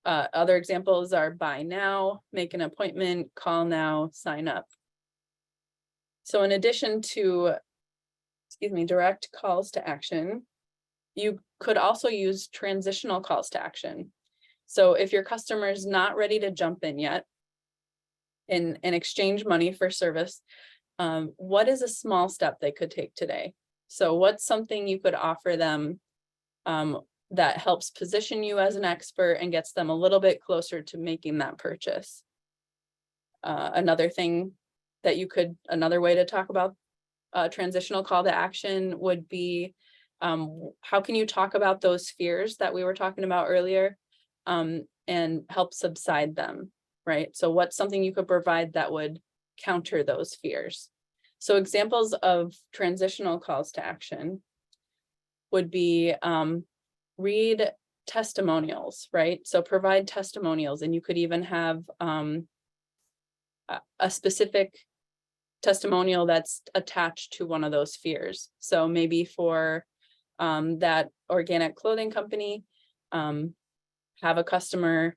Other examples are buy now, make an appointment, call now, sign up. So in addition to, direct calls to action, you could also use transitional calls to action. So if your customer is not ready to jump in yet and exchange money for service, what is a small step they could take today? So what's something you could offer them that helps position you as an expert and gets them a little bit closer to making that purchase? Another way to talk about transitional call to action would be, how can you talk about those fears that we were talking about earlier and help subside them, right? So what's something you could provide that would counter those fears? So examples of transitional calls to action would be read testimonials, right? So provide testimonials, and you could even have a specific testimonial that's attached to one of those fears. So maybe for that organic clothing company, have a customer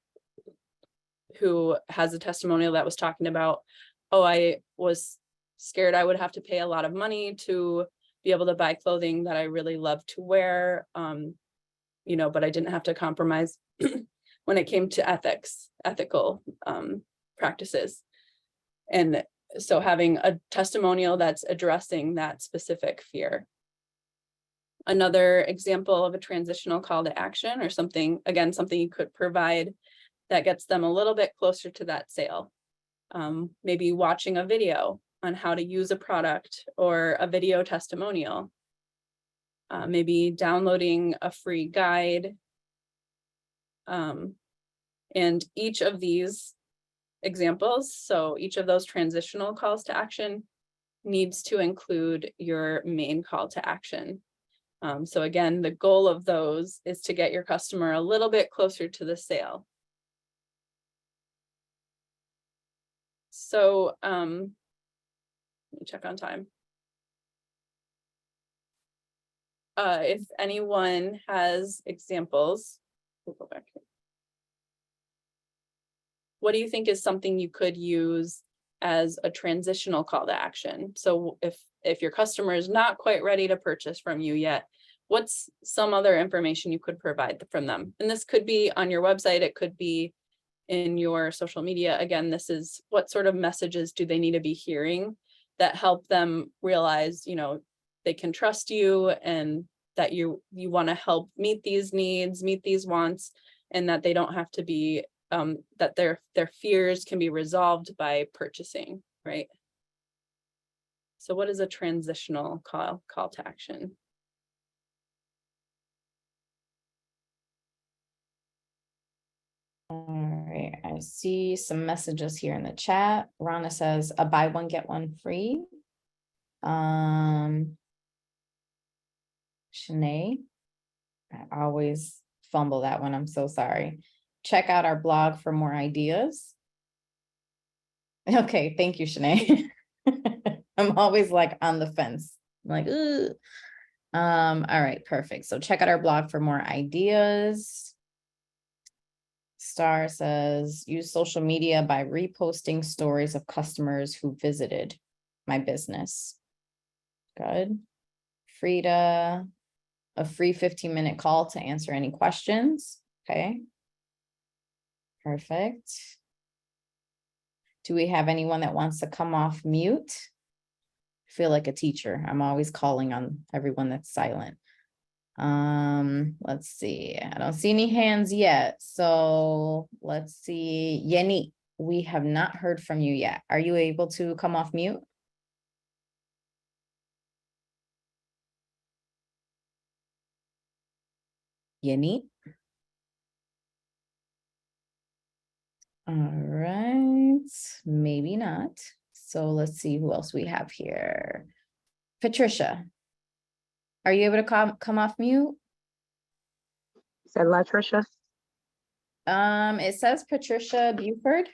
who has a testimonial that was talking about, oh, I was scared I would have to pay a lot of money to be able to buy clothing that I really love to wear, you know, but I didn't have to compromise when it came to ethical practices. And so having a testimonial that's addressing that specific fear. Another example of a transitional call to action, or something, again, something you could provide that gets them a little bit closer to that sale. Maybe watching a video on how to use a product, or a video testimonial. Maybe downloading a free guide. And each of these examples, so each of those transitional calls to action needs to include your main call to action. So again, the goal of those is to get your customer a little bit closer to the sale. So let me check on time. If anyone has examples, we'll go back here. What do you think is something you could use as a transitional call to action? So if your customer is not quite ready to purchase from you yet, what's some other information you could provide from them? And this could be on your website, it could be in your social media. Again, this is what sort of messages do they need to be hearing that help them realize, you know, they can trust you, and that you want to help meet these needs, meet these wants, and that they don't have to be that their fears can be resolved by purchasing, right? So what is a transitional call to action? All right, I see some messages here in the chat. Rana says a buy one, get one free. Shanae, I always fumble that one. I'm so sorry. Check out our blog for more ideas. Okay, thank you, Shanae. I'm always like on the fence. I'm like, ugh. All right, perfect. So check out our blog for more ideas. Star says, use social media by reposting stories of customers who visited my business. Good. Frida, a free 15-minute call to answer any questions. Okay. Perfect. Do we have anyone that wants to come off mute? I feel like a teacher. I'm always calling on everyone that's silent. Let's see. I don't see any hands yet. So let's see. Yenny, we have not heard from you yet. Are you able to come off mute? Yenny? All right, maybe not. So let's see who else we have here. Patricia, are you able to come off mute? Is that Latricia? It says Patricia Buford.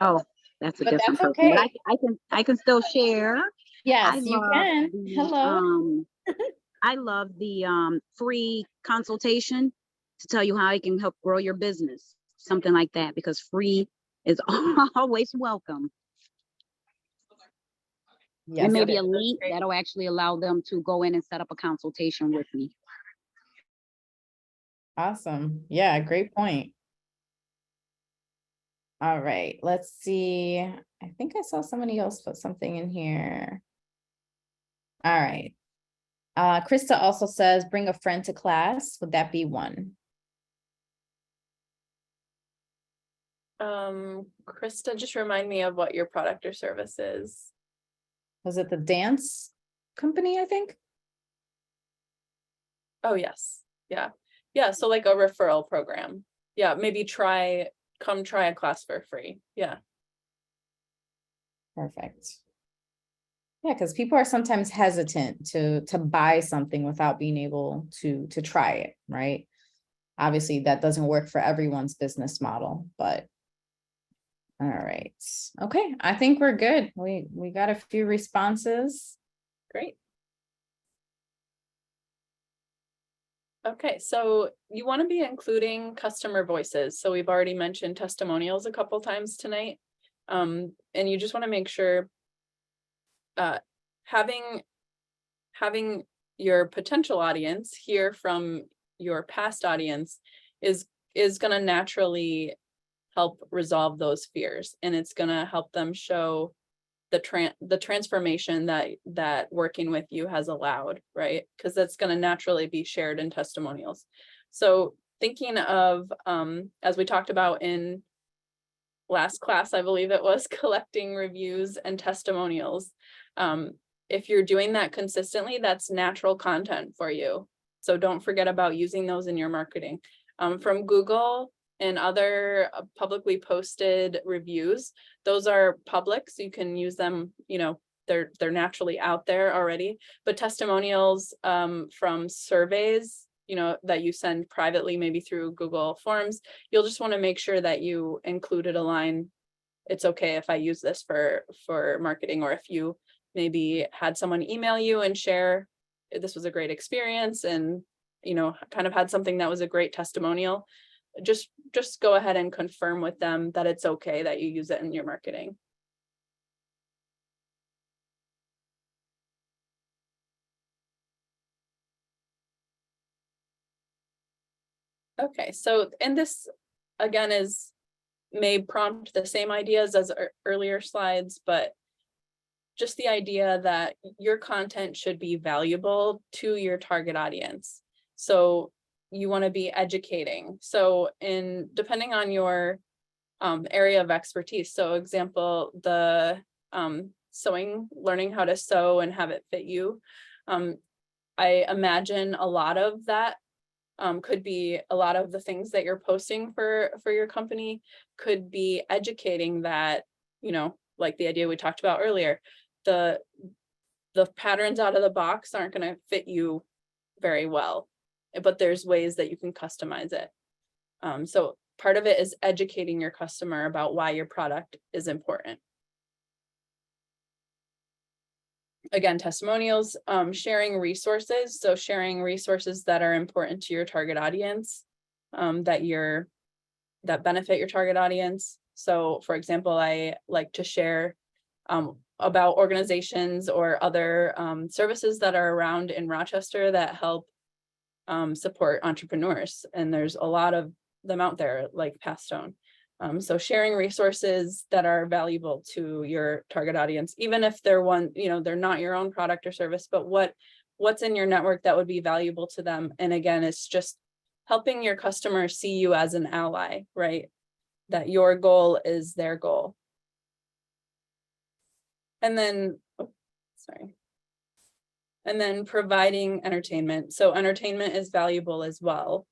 Oh, that's a But different that's person. But okay. I can still share. Yes, I you love can. the, Hello. I love the free consultation to tell you how I can help grow your business, something like that, because free is always welcome. Yes, And it maybe a is. link that'll actually allow them to go in and set up a consultation with me. Awesome. Yeah, great point. All right, let's see. I think I saw somebody else put something in here. All right. Krista also says, bring a friend to class. Would that be one? Krista, just remind me of what your product or service is. Was it the dance company, I think? Oh, yes. Yeah. Yeah. So like a referral program. Yeah. Maybe come try a class for free. Yeah. Perfect. Yeah, because people are sometimes hesitant to buy something without being able to try it, right? Obviously, that doesn't work for everyone's business model, but all right. Okay, I think we're good. We got a few responses. Great. Okay, so you want to be including customer voices. So we've already mentioned testimonials a couple times tonight. And you just want to make sure having having your potential audience hear from your past audience is going to naturally help resolve those fears, and it's going to help them show the transformation that working with you has allowed, right? Because that's going to naturally be shared in testimonials. So thinking of, as we talked about in last class, I believe it was, collecting reviews and testimonials. If you're doing that consistently, that's natural content for you. So don't forget about using those in your marketing. From Google and other publicly posted reviews, those are public, so you can use them, you know, they're naturally out there already. But testimonials from surveys, you know, that you send privately, maybe through Google Forms, you'll just want to make sure that you included a line, it's okay if I use this for marketing, or if you maybe had someone email you and share, this was a great experience, and, you know, kind of had something that was a great testimonial, just go ahead and confirm with them that it's okay that you use it in your marketing. Okay, so, and this again may prompt the same ideas as earlier slides, but just the idea that your content should be valuable to your target audience. So you want to be educating. So depending on your area of expertise, so example, the sewing, learning how to sew and have it fit you. I imagine a lot of that could be, a lot of the things that you're posting for your company could be educating that, you know, like the idea we talked about earlier, the patterns out of the box aren't going to fit you very well, but there's ways that you can customize it. So part of it is educating your customer about why your product is important. Again, testimonials, sharing resources. So sharing resources that are important to your target audience, that benefit your target audience. So for example, I like to share about organizations or other services that are around in Rochester that help support entrepreneurs. And there's a lot of them out there, like Pathstone. So sharing resources that are valuable to your target audience, even if they're they're not your own product or service, but what's in your network that would be valuable to them. And again, it's just helping your customers see you as an ally, right? That your goal is their goal. And then, and then providing entertainment. So entertainment is valuable as well.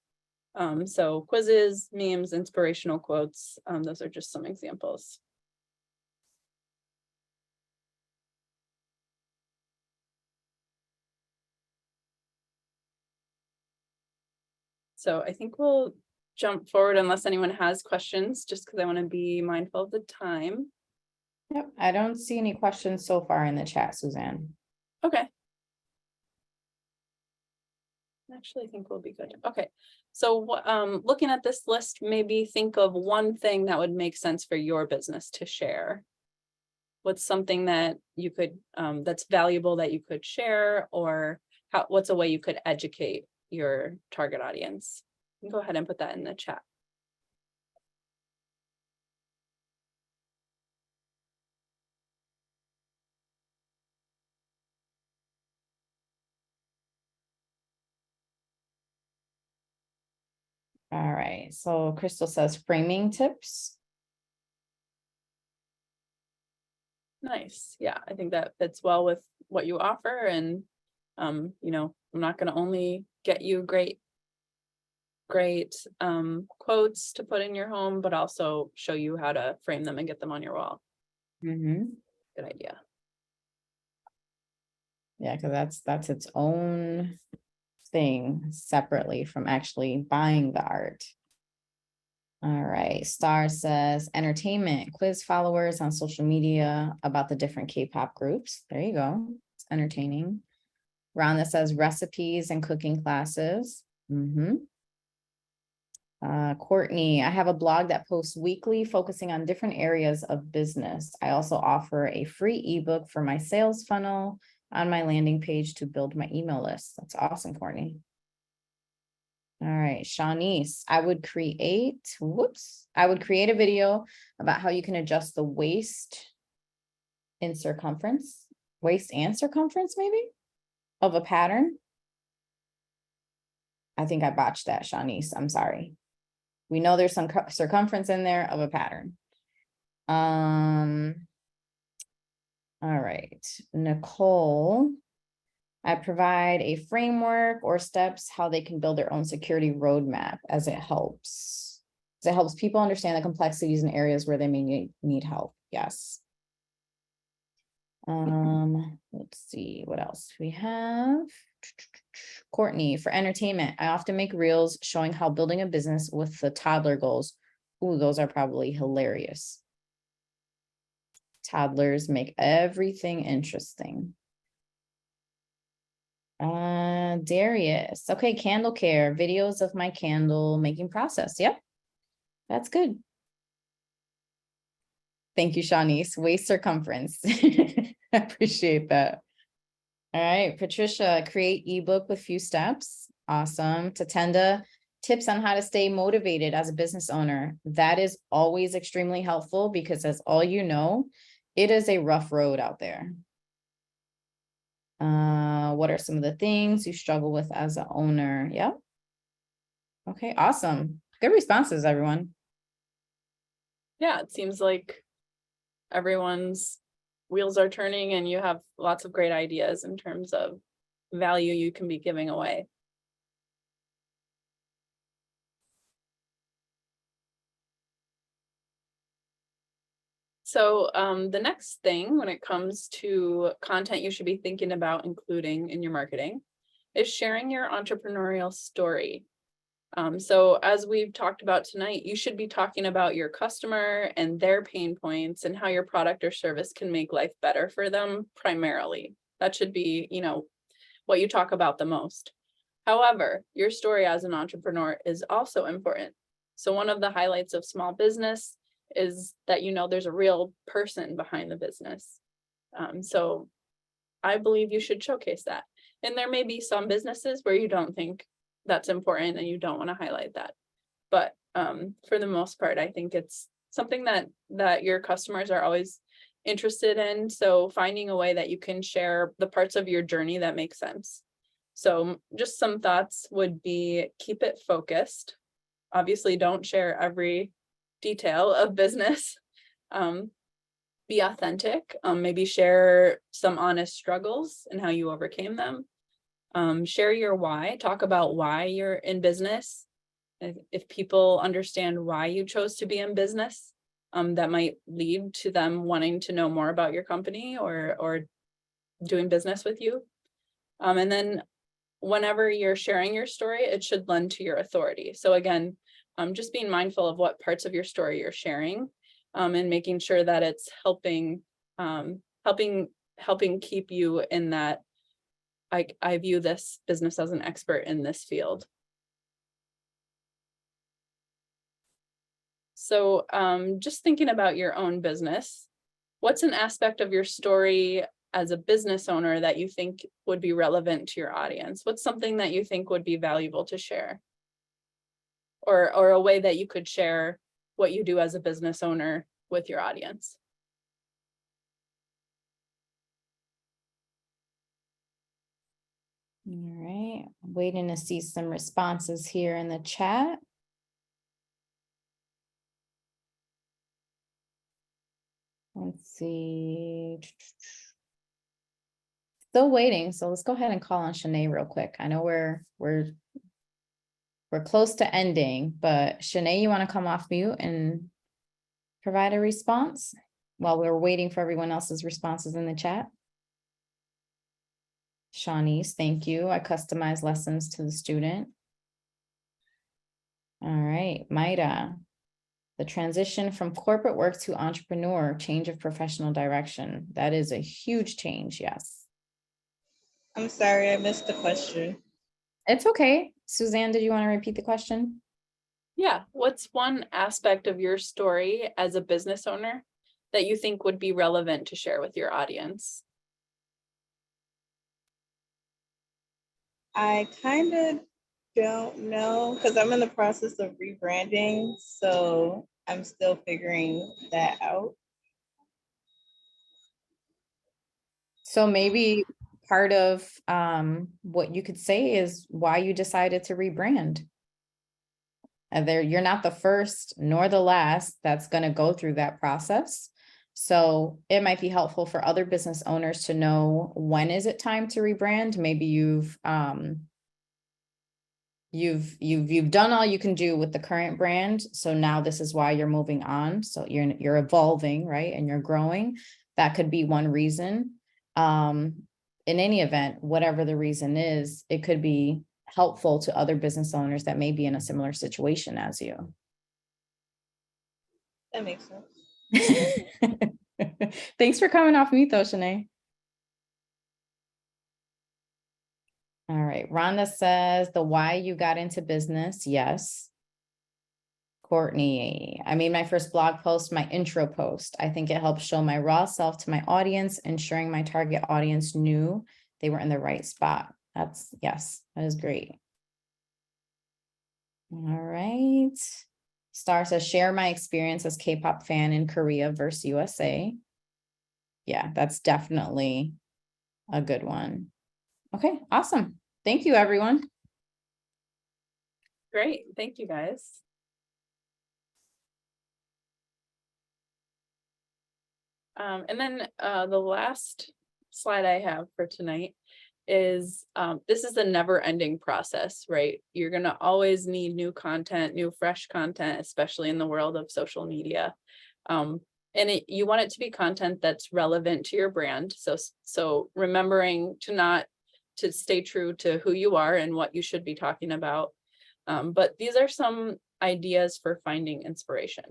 So quizzes, memes, inspirational quotes, those are just some examples. So I think we'll jump forward unless anyone has questions, just because I want to be mindful of the time. Yep, I don't see any questions so far in the chat, Suzanne. Okay. Actually, I think we'll be good. Okay, so looking at this list, maybe think of one thing that would make sense for your business to share. What's something that you could, that's valuable that you could share, or what's a way you could educate your target audience? You can go ahead and put that in the chat. All right, so Crystal says framing tips. Nice. Yeah, I think that fits well with what you offer. And, you know, I'm not going to only get you great quotes to put in your home, but also show you how to frame them and get them on your wall. Mm-hmm. Good idea. Yeah, because that's its own thing separately from actually buying the art. All right, Star says entertainment, quiz followers on social media about the different K-pop groups. There you go. It's entertaining. Rhonda says recipes and cooking classes. Mm-hmm. Courtney, I have a blog that posts weekly focusing on different areas of business. I also offer a free ebook for my sales funnel on my landing page to build my email list. That's awesome, Courtney. All right, Shanice, I would create a video about how you can adjust the waist and circumference maybe of a pattern. I think I botched that, Shanice. I'm sorry. We know there's some circumference in there of a pattern. All right, Nicole. I provide a framework or steps how they can build their own security roadmap as it helps. As it helps people understand the complexities in areas where they may need help. Yes. Let's see what else we have. Courtney, for entertainment, I often make reels showing how building a business with the toddler goals. Ooh, those are probably hilarious. Toddlers make everything interesting. Darius. Okay, candle care, videos of my candle making process. Yep, that's good. Thank you, Shanice. Waist circumference. I appreciate that. All right, Patricia, create ebook with few steps. Awesome. Tatenda, tips on how to stay motivated as a business owner. That is always extremely helpful because, as all you know, it is a rough road out there. What are some of the things you struggle with as an owner? Yep. Okay, awesome. Good responses, everyone. Yeah, it seems like everyone's wheels are turning and you have lots of great ideas in terms of value you can be giving away. So the next thing when it comes to content you should be thinking about including in your marketing is sharing your entrepreneurial story. So as we've talked about tonight, you should be talking about your customer and their pain points and how your product or service can make life better for them primarily. That should be, what you talk about the most. However, your story as an entrepreneur is also important. So one of the highlights of small business is that, there's a real person behind the business. So I believe you should showcase that. And there may be some businesses where you don't think that's important and you don't want to highlight that. But for the most part, I think it's something that your customers are always interested in. So finding a way that you can share the parts of your journey that make sense. So just some thoughts would be keep it focused. Obviously, don't share every detail of business. Be authentic. Maybe share some honest struggles and how you overcame them. Share your why. Talk about why you're in business. If people understand why you chose to be in business, that might lead to them wanting to know more about your company or doing business with you. And then whenever you're sharing your story, it should lend to your authority. So again, just being mindful of what parts of your story you're sharing, and making sure that it's helping keep you in that I view this business as an expert in this field. So just thinking about your own business, what's an aspect of your story as a business owner that you think would be relevant to your audience? What's something that you think would be valuable to share? Or a way that you could share what you do as a business owner with your audience? All right, waiting to see some responses here in the chat. Let's see. Still waiting, so let's go ahead and call on Shanae real quick. I know we're close to ending, but Shanae, you want to come off mute and provide a response while we're waiting for everyone else's responses in the chat? Shanice, thank you. I customize lessons to the student. All right, Maida. The transition from corporate work to entrepreneur, change of professional direction. That is a huge change, yes. I'm sorry, I missed the question. It's okay. Suzanne, did you want to repeat the question? Yeah, what's one aspect of your story as a business owner that you think would be relevant to share with your audience? I kind of don't know because I'm in the process of rebranding, so I'm still figuring that out. So maybe part of what you could say is why you decided to rebrand. And you're not the first nor the last that's going to go through that process. So it might be helpful for other business owners to know when is it time to rebrand. Maybe you've done all you can do with the current brand. So now this is why you're moving on. So you're evolving, right? And you're growing. That could be one reason. In any event, whatever the reason is, it could be helpful to other business owners that may be in a similar situation as you. That makes sense. Thanks for coming off mute though, Shanae. All right, Rhonda says the why you got into business. Yes. Courtney, I made my first blog post, my intro post. I think it helped show my raw self to my audience, ensuring my target audience knew they were in the right spot. Yes, that is great. All right. Star says, share my experience as K-pop fan in Korea versus USA. Yeah, that's definitely a good one. Okay, awesome. Thank you, everyone. Great, thank you guys. And then the last slide I have for tonight is this is a never-ending process, right? You're going to always need new content, new fresh content, especially in the world of social media. And you want it to be content that's relevant to your brand. So remembering to stay true to who you are and what you should be talking about. But these are some ideas for finding inspiration.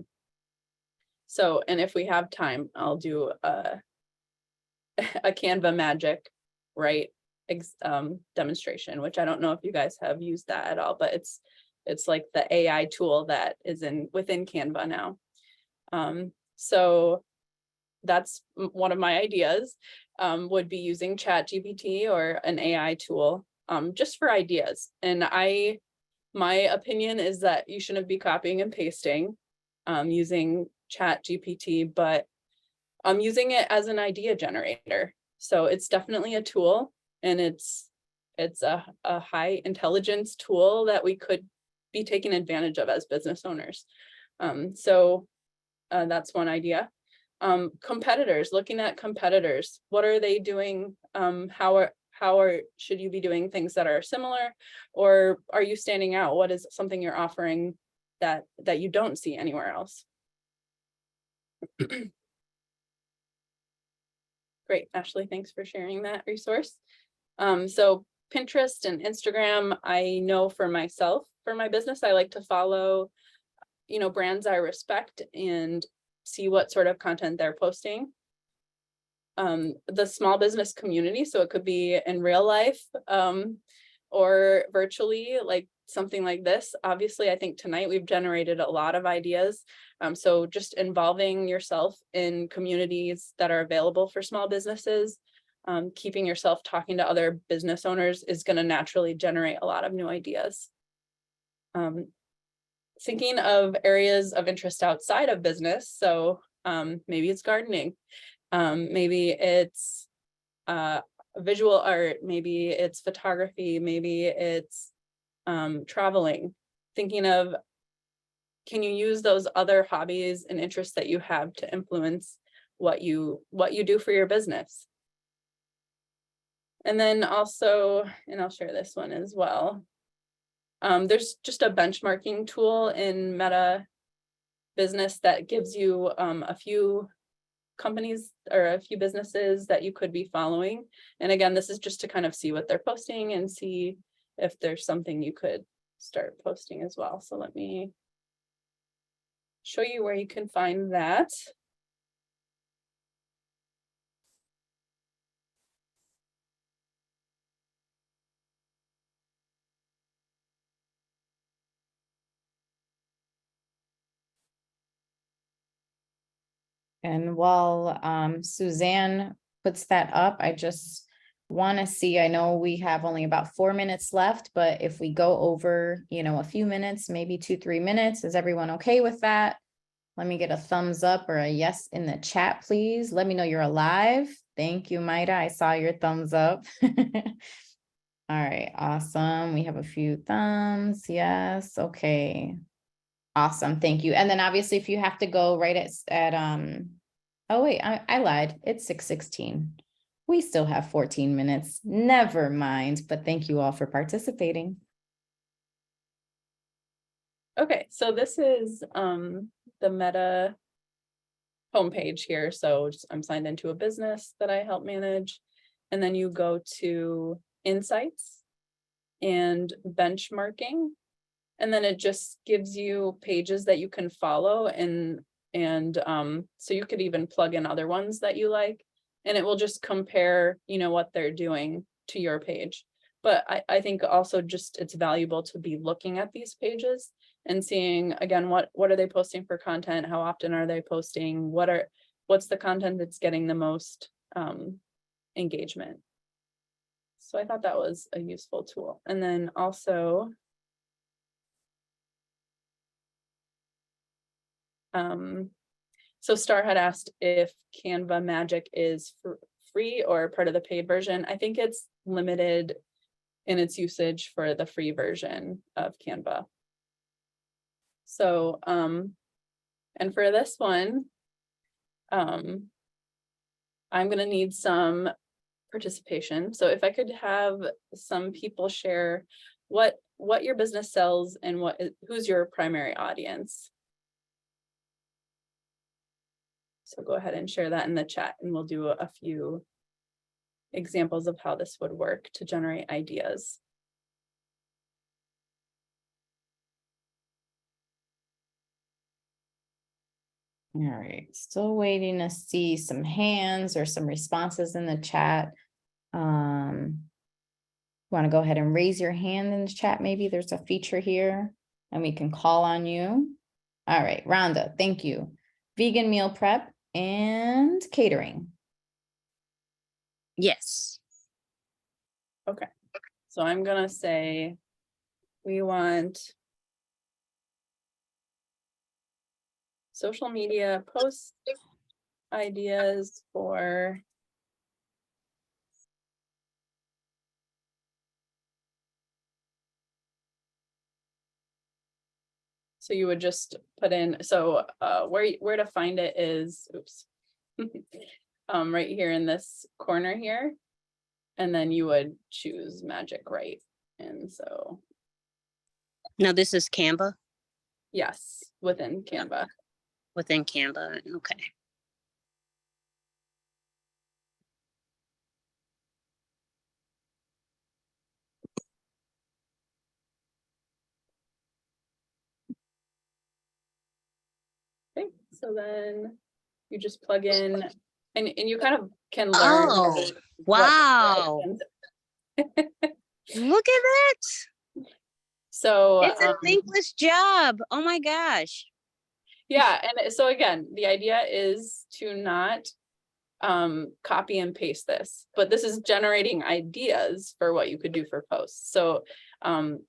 So, and if we have time, I'll do a Canva magic, right? Demonstration, which I don't know if you guys have used that at all, but it's like the AI tool that is within Canva now. So that's one of my ideas, would be using ChatGPT or an AI tool, just for ideas. And my opinion is that you shouldn't be copying and pasting, using ChatGPT, but I'm using it as an idea generator. So it's definitely a tool, and it's a high intelligence tool that we could be taking advantage of as business owners. So that's one idea. Competitors, looking at competitors, what are they doing? Should you be doing things that are similar, or are you standing out? What is something you're offering that you don't see anywhere else? Great, Ashley, thanks for sharing that resource. So Pinterest and Instagram, I know for myself, for my business, I like to follow, brands I respect and see what sort of content they're posting. The small business community, so it could be in real life, or virtually, like something like this. Obviously, I think tonight we've generated a lot of ideas. So just involving yourself in communities that are available for small businesses, keeping yourself talking to other business owners is going to naturally generate a lot of new ideas. Thinking of areas of interest outside of business. So maybe it's gardening, maybe it's visual art, maybe it's photography, maybe it's traveling. Thinking of, can you use those other hobbies and interests that you have to influence what you do for your business? And then also, and I'll share this one as well. There's just a benchmarking tool in Meta Business that gives you a few companies or a few businesses that you could be following. And again, this is just to kind of see what they're posting and see if there's something you could start posting as well. So let me show you where you can find that. And while Suzanne puts that up, I just want to see, I know we have only about 4 minutes left, but if we go over, you know, a few minutes, maybe 2-3 minutes, is everyone okay with that? Let me get a thumbs up or a yes in the chat, please. Let me know you're alive. Thank you, Maida. I saw your thumbs up. All right, awesome. We have a few thumbs. Yes, okay. Awesome, thank you. And then obviously if you have to go right at oh wait, I lied. It's 6:16. We still have 14 minutes. Never mind, but thank you all for participating. Okay, so this is the Meta homepage here. So I'm signed into a business that I help manage. And then you go to Insights and benchmarking. And then it just gives you pages that you can follow, and so you could even plug in other ones that you like, and it will just compare, you know, what they're doing to your page. But I think also just it's valuable to be looking at these pages and seeing, again, what are they posting for content? How often are they posting? What's the content that's getting the most engagement? So I thought that was a useful tool. And then also, so Star had asked if Canva Magic is free or part of the paid version. I think it's limited in its usage for the free version of Canva. So, and for this one, I'm gonna need some participation. So if I could have some people share what your business sells and who's your primary audience. So go ahead and share that in the chat, and we'll do a few examples of how this would work to generate ideas. All right, still waiting to see some hands or some responses in the chat. Want to go ahead and raise your hand in the chat? Maybe there's a feature here and we can call on you. All right, Rhonda, thank you. Vegan meal prep and catering. Yes. Okay, so I'm gonna say we want social media post ideas for so you would just put in, so where to find it is, oops, right here in this corner here, and then you would choose Magic Write. And so Now this is Canva. yes, within Canva. Within Canva, okay. Okay, so then you just plug in, and you kind of can learn. Oh, wow. Look at that. So It's a thankless job. Oh my gosh. yeah, and so again, the idea is to not copy and paste this, but this is generating ideas for what you could do for posts. So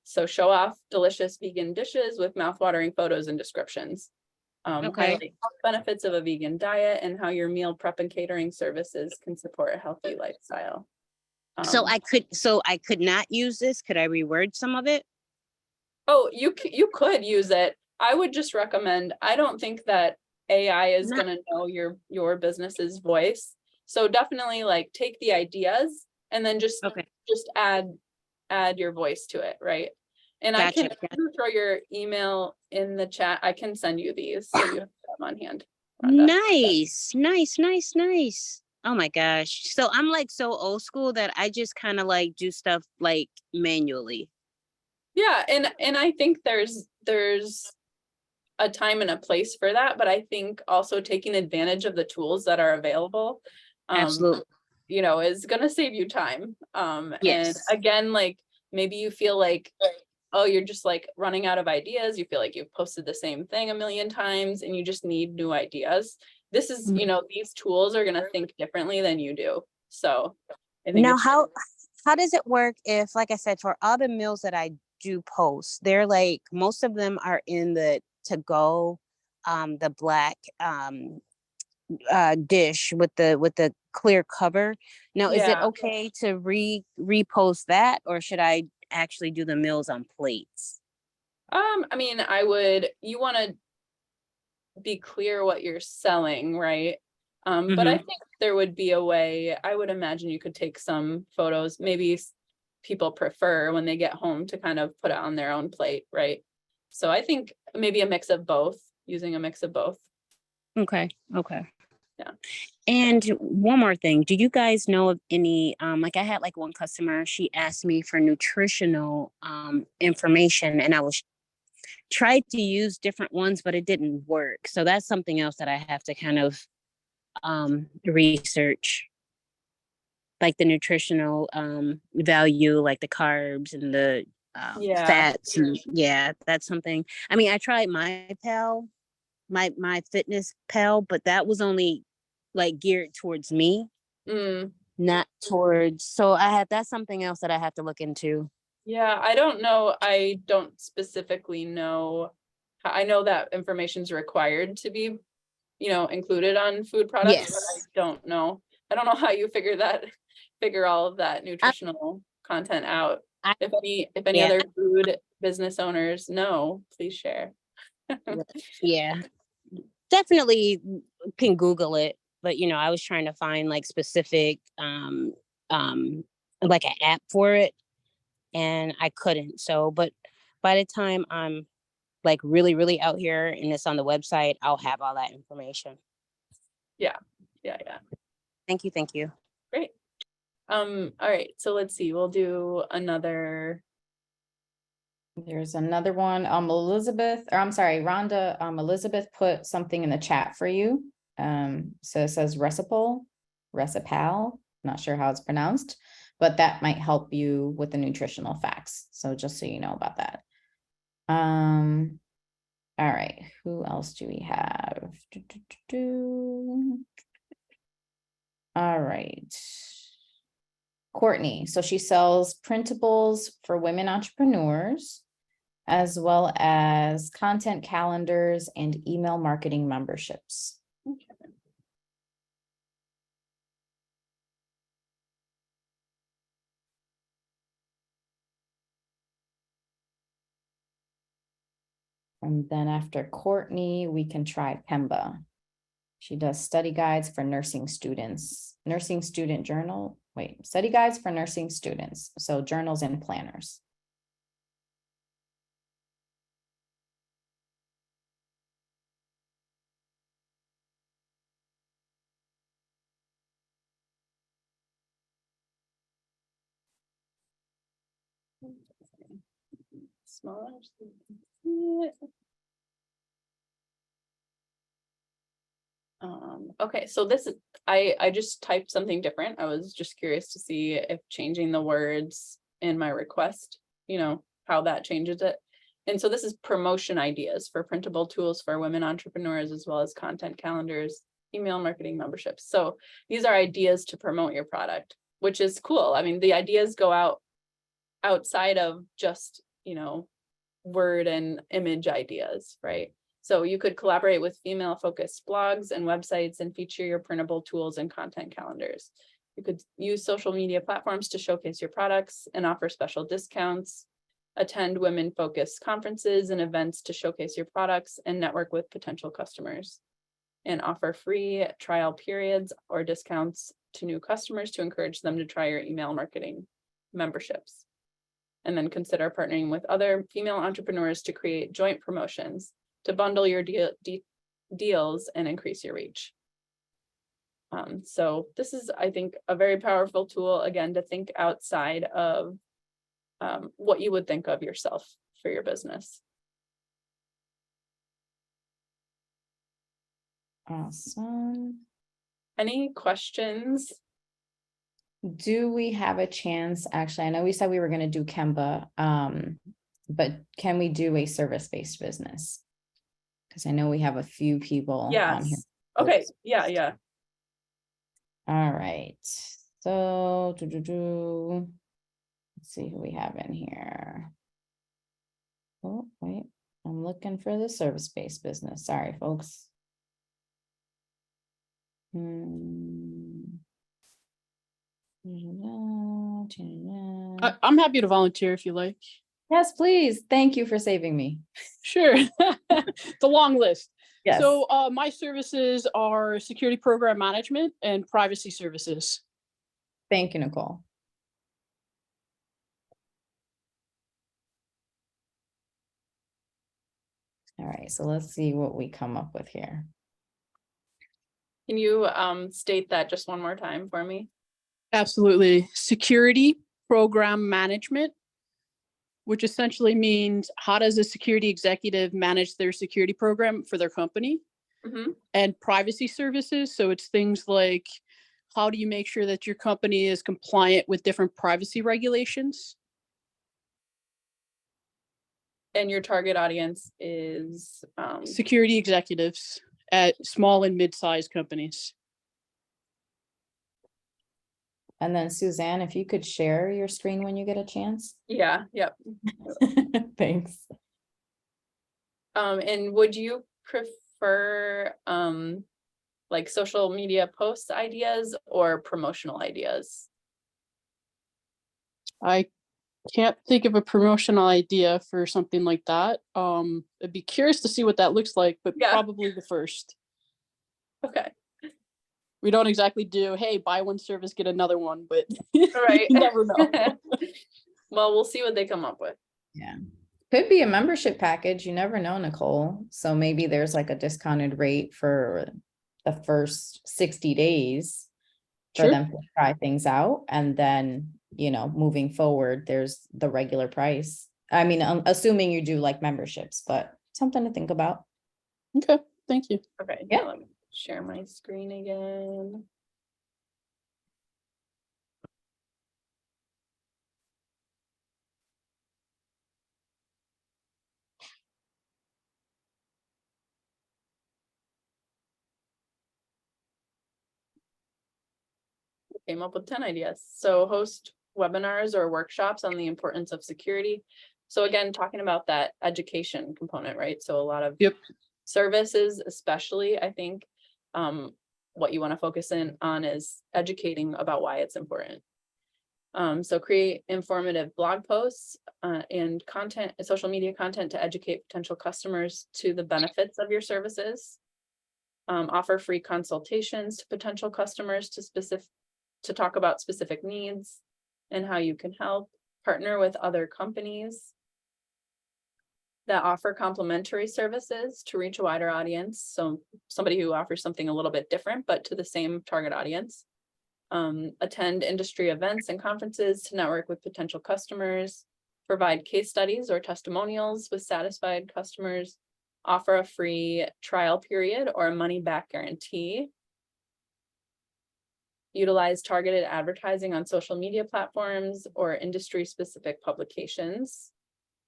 so show off delicious vegan dishes with mouthwatering photos and descriptions. Highlight benefits of a vegan diet and how your meal prep and catering services can support a healthy lifestyle. So I could not use this. Could I reword some of it? Oh, you could use it. I would just recommend, I don't think that AI is going to know your business's voice. So definitely like take the ideas and then just add your voice to it, right? And I can throw your email in the chat. I can send you these so you have them on hand. Rhonda. Nice. Oh my gosh. So I'm like so old school that I just kind of like do stuff like manually. Yeah, and I think there's a time and a place for that, but I think also taking advantage of the tools that are available, Absolutely, you know, is going to save you time. Yes. And again, like maybe you feel like, oh, you're just like running out of ideas. You feel like you've posted the same thing a million times and you just need new ideas. This is, you know, these tools are going to think differently than you do. So I think Now, it's how does it work if, like I said, for all the meals that I do post, they're like, most of them are in the to go, the black dish with the clear cover. Now, is it yeah. okay to repost that, or should I actually do the meals on plates? I mean, you want to be clear what you're selling, right? But I Mhm. think there would be a way, I would imagine you could take some photos, maybe people prefer when they get home to kind of put it on their own plate, right? So I think maybe a mix of both, using a mix of both. Okay. Okay. Yeah. And one more thing, do you guys know of any, like I had like one customer, she asked me for nutritional information, and I was tried to use different ones, but it didn't work. So that's something else that I have to kind of research, like the nutritional value, like the carbs and the Yeah. fats. And yeah, that's something. I mean, I tried my fitness pal, but that was only like geared towards me, Mm. not towards, so that's something else that I have to look into. Yeah, I don't know. I don't specifically know. I know that information is required to be, included on food products, but I Yes. don't know. I don't know how you figure all of that nutritional content out. I, If any yeah, other food business owners know, please share. yeah, definitely can Google it, but I was trying to find like specific um like an app for it, and I couldn't. So, but by the time I'm like really, really out here and it's on the website, I'll have all that information. Yeah. Thank you. Thank you. Great. All right, so let's see, we'll do another. There's another one, Elizabeth, or I'm sorry, Rhonda, Elizabeth put something in the chat for you. So it says Recipal, not sure how it's pronounced, but that might help you with the nutritional facts. So just so you know about that. All right, who else do we have? All right. Courtney, so she sells printables for women entrepreneurs, as well as content calendars and email marketing memberships. And then after Courtney, we can try Pemba. She does study guides for nursing students, study guides for nursing students. So journals and planners. Smaller. Okay, so this is, I just typed something different. I was just curious to see if changing the words in my request, how that changes it. And so this is promotion ideas for printable tools for women entrepreneurs, as well as content calendars, email marketing memberships. So these are ideas to promote your product, which is cool. I mean, the ideas go outside of just, word and image ideas, right? So you could collaborate with female-focused blogs and websites and feature your printable tools and content calendars. You could use social media platforms to showcase your products and offer special discounts, attend women-focused conferences and events to showcase your products and network with potential customers, and offer free trial periods or discounts to new customers to encourage them to try your email marketing memberships. And then consider partnering with other female entrepreneurs to create joint promotions to bundle your deals and increase your reach. So this is, I think, a very powerful tool, again, to think outside of what you would think of yourself for your business. Awesome. Any questions? Do we have a chance? Actually, I know we said we were going to do Kemba, but can we do a service-based business? Because I know we have a few people on here. Yes. Okay. Yeah. All right. So, let's see who we have in here. Oh, wait, I'm looking for the service-based business. Sorry, folks. I'm happy to volunteer if you like. Yes, please. Thank you for saving me. Sure. It's a long list. Yes. So my services are security program management and privacy services. Thank you, Nicole. All right, so let's see what we come up with here. Can you state that just one more time for me? Absolutely. Security program management, which essentially means how does a security executive manage their security program for their company? And privacy services. So it's things like, how do you make sure that your company is compliant with different privacy regulations? And your target audience is Security executives at small and mid-sized companies. And then Suzanne, if you could share your screen when you get a chance. Yeah, yep. Thanks. And would you prefer like social media posts ideas or promotional ideas? I can't think of a promotional idea for something like that. I'd be curious to see what that looks like, but probably the first. Okay. We don't exactly do, hey, buy one service, get another one, but Right. you never know. Well, we'll see what they come up with. Yeah. Could be a membership package. You never know, Nicole. So maybe there's like a discounted rate for the first 60 days for them to try things out. And then, you know, moving forward, there's the regular price. I mean, I'm assuming you do like memberships, but something to think about. Okay, thank you. Okay, yeah. Let me share my screen again. Came up with 10 ideas. So host webinars or workshops on the importance of security. So again, talking about that education component, right? So a lot of services, especially, I think, what you want to focus in on is educating about why it's important. So create informative blog posts and content, social media content to educate potential customers to the benefits of your services. Offer free consultations to potential customers to talk about specific needs and how you can help. Partner with other companies that offer complementary services to reach a wider audience. So somebody who offers something a little bit different, but to the same target audience. Attend industry events and conferences to network with potential customers. Provide case studies or testimonials with satisfied customers. Offer a free trial period or a money back guarantee. Utilize targeted advertising on social media platforms or industry-specific publications.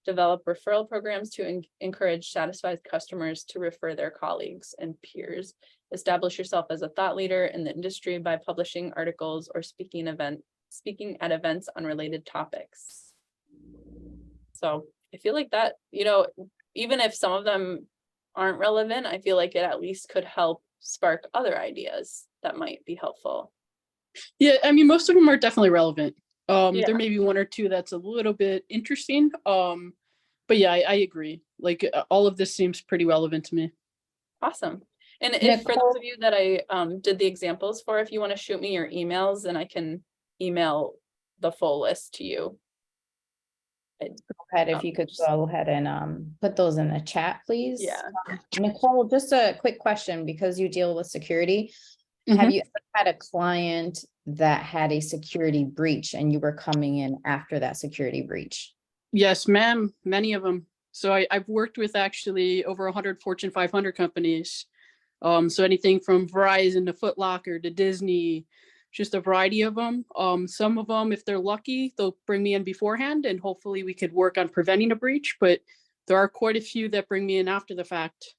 Develop referral programs to encourage satisfied customers to refer their colleagues and peers. Establish yourself as a thought leader in the industry by publishing articles or speaking at events on related topics. So I feel like that, you know, even if some of them aren't relevant, I feel like it at least could help spark other ideas that might be helpful. Yeah, I mean, most of them are definitely relevant. There may be one or two that's a little bit interesting. But yeah, I agree. Like all of this seems pretty relevant to me. Awesome. And if for those of you that I did the examples for, if you want to shoot me your emails, then I can email the full list to you. Go ahead, if you could go ahead and put those in the chat, please. Yeah. Nicole, just a quick question, because you deal with security. Have you ever had a client that had a security breach and you were coming in after that security breach? Yes, ma'am. Many of them. So I've worked with actually over 100 Fortune 500 companies. So anything from Verizon to Foot Locker to Disney, just a variety of them. Some of them, if they're lucky, they'll bring me in beforehand and hopefully we could work on preventing a breach. But there are quite a few that bring me in after the fact.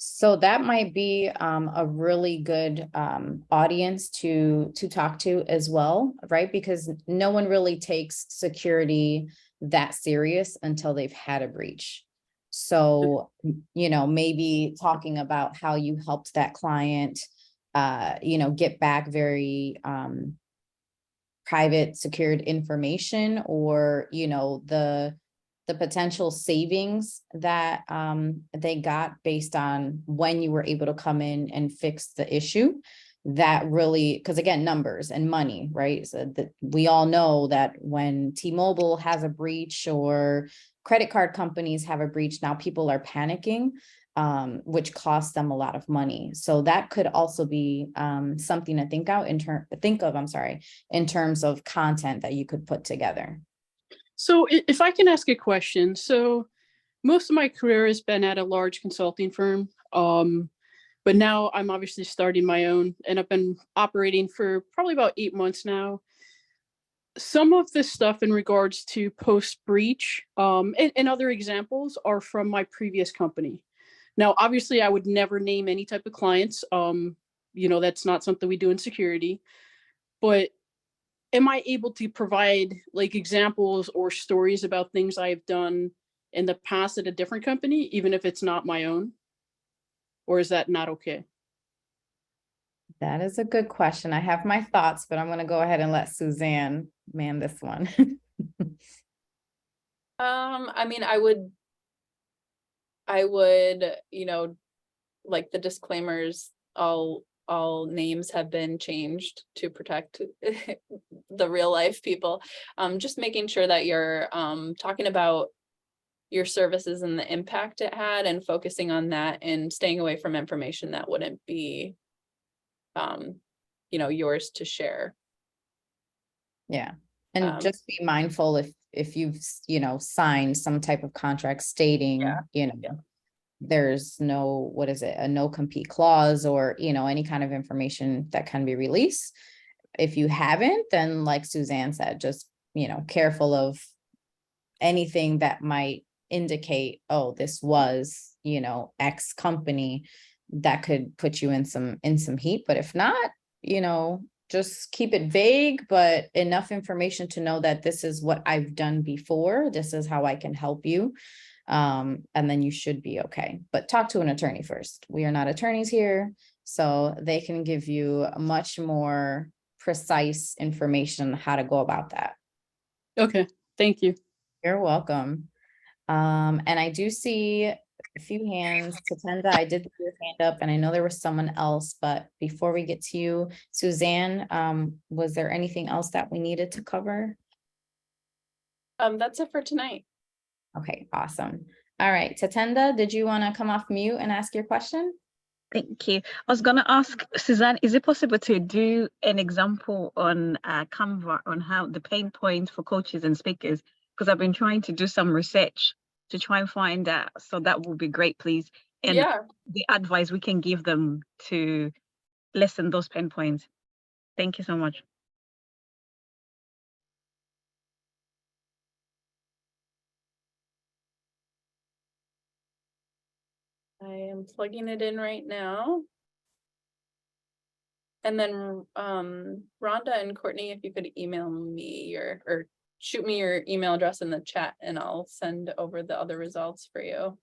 So that might be a really good audience to talk to as well, right? Because no one really takes security that serious until they've had a breach. So, you know, maybe talking about how you helped that client, you know, get back very private secured information, or, you know, the potential savings that they got based on when you were able to come in and fix the issue. That really, because again, numbers and money, right? So that we all know that when T-Mobile has a breach or credit card companies have a breach, now people are panicking, which costs them a lot of money. So that could also be something to think of, in terms of content that you could put together. So if I can ask a question, so most of my career has been at a large consulting firm, but now I'm obviously starting my own, and I've been operating for probably about 8 months now. Some of this stuff in regards to post-breach and other examples are from my previous company. Now, obviously, I would never name any type of clients. You know, that's not something we do in security, but am I able to provide like examples or stories about things I've done in the past at a different company, even if it's not my own? Or is that not okay? That is a good question. I have my thoughts, but I'm going to go ahead and let Suzanne man this one. I mean, I would, you know, like the disclaimers, all names have been changed to protect the real life people. Just making sure that you're talking about your services and the impact it had, and focusing on that, and staying away from information that wouldn't be you know, yours to share. Yeah. And just be mindful if you've, you know, signed some type of contract stating, you know, there's no, what is it, a no compete clause, or, you know, any kind of information that can be released. If you haven't, then like Suzanne said, just, you know, careful of anything that might indicate, oh, this was, you know, X company, that could put you in some heat. But if not, you know, just keep it vague, but enough information to know that this is what I've done before. This is how I can help you. And then you should be okay. But talk to an attorney first. We are not attorneys here, so they can give you a much more precise information on how to go about that. Okay, thank you. You're welcome. And I do see a few hands. Tatenda, I did see your hand up, and I know there was someone else, but before we get to you, Suzanne, was there anything else that we needed to cover? That's it for tonight. Okay, awesome. All right, Tatenda, did you want to come off mute and ask your question? Thank you. I was going to ask Suzanne, is it possible to do an example on Canva on how the pain points for coaches and speakers? Because I've been trying to do some research to try and find that. So that would be great, please. And the advice we can give them to lessen those pain points. Thank you so much. I am plugging it in right now. And then Rhonda and Courtney, if you could email me or shoot me your email address in the chat, and I'll send over the other results for you.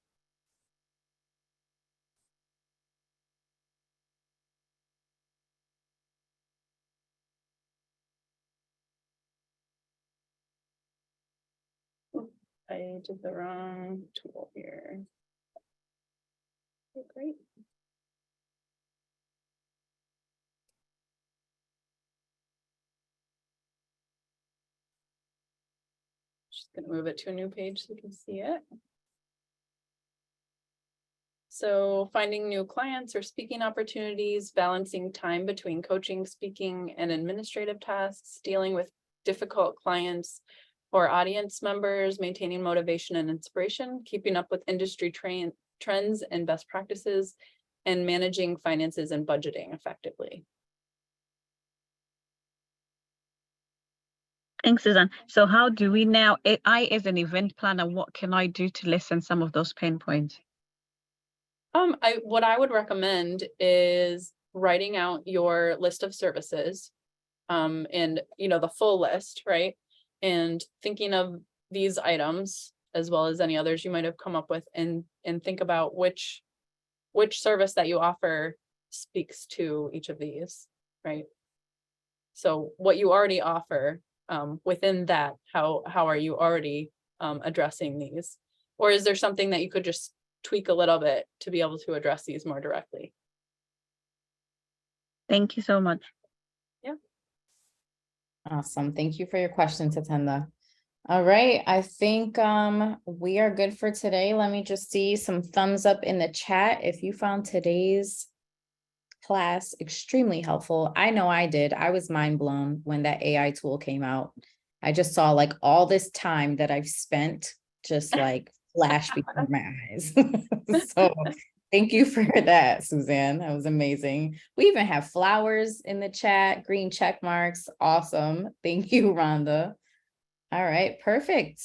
I did the wrong tool here. Okay, great. Just gonna move it to a new page so you can see it. So finding new clients or speaking opportunities, balancing time between coaching, speaking, and administrative tasks, dealing with difficult clients or audience members, maintaining motivation and inspiration, keeping up with industry trends and best practices, and managing finances and budgeting effectively. Thanks, Suzanne. So how do we now, I as an event planner, what can I do to lessen some of those pain points? What I would recommend is writing out your list of services. And the full list, right? And thinking of these items as well as any others you might have come up with, and think about which service that you offer speaks to each of these, right? So what you already offer, within that, how are you already addressing these? Or is there something that you could just tweak a little bit to be able to address these more directly? Thank you so much. Yeah. Awesome. Thank you for your question, Tatenda. All right, I think we are good for today. Let me just see some thumbs up in the chat if you found today's class extremely helpful. I know I did. I was mind blown when that AI tool came out. I just saw like all this time that I've spent just like flash before my eyes. So thank you for that, Suzanne. That was amazing. We even have flowers in the chat, green check marks. Awesome. Thank you, Rhonda. All right, perfect.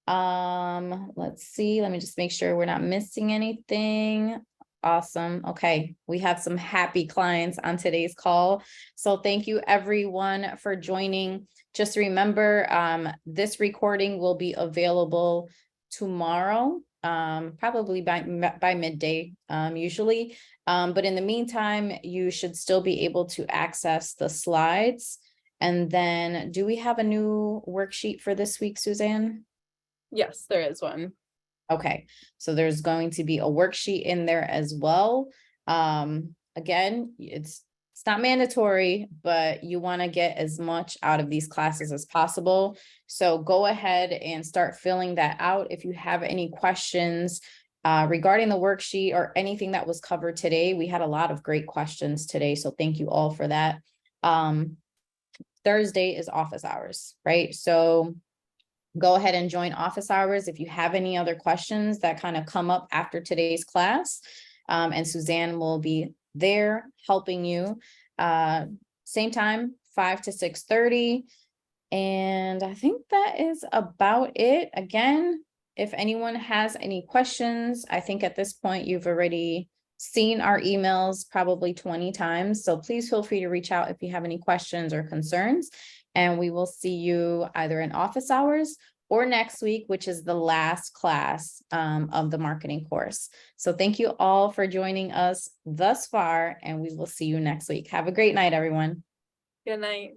Let's see. Let me just make sure we're not missing anything. Awesome. Okay, we have some happy clients on today's call. So thank you everyone for joining. Just remember, this recording will be available tomorrow, probably by midday, usually. But in the meantime, you should still be able to access the slides. And then, do we have a new worksheet for this week, Suzanne? Yes, there is one. Okay, so there's going to be a worksheet in there as well. Again, it's not mandatory, but you want to get as much out of these classes as possible. So go ahead and start filling that out. If you have any questions regarding the worksheet or anything that was covered today, we had a lot of great questions today. So thank you all for that. Thursday is office hours, right? So go ahead and join office hours if you have any other questions that kind of come up after today's class. And Suzanne will be there helping you. Same time, 5 to 6:30. And I think that is about it. Again, if anyone has any questions, I think at this point you've already seen our emails probably 20 times. So please feel free to reach out if you have any questions or concerns. And we will see you either in office hours or next week, which is the last class of the marketing course. So thank you all for joining us thus far, and we will see you next week. Have a great night, everyone. Good night.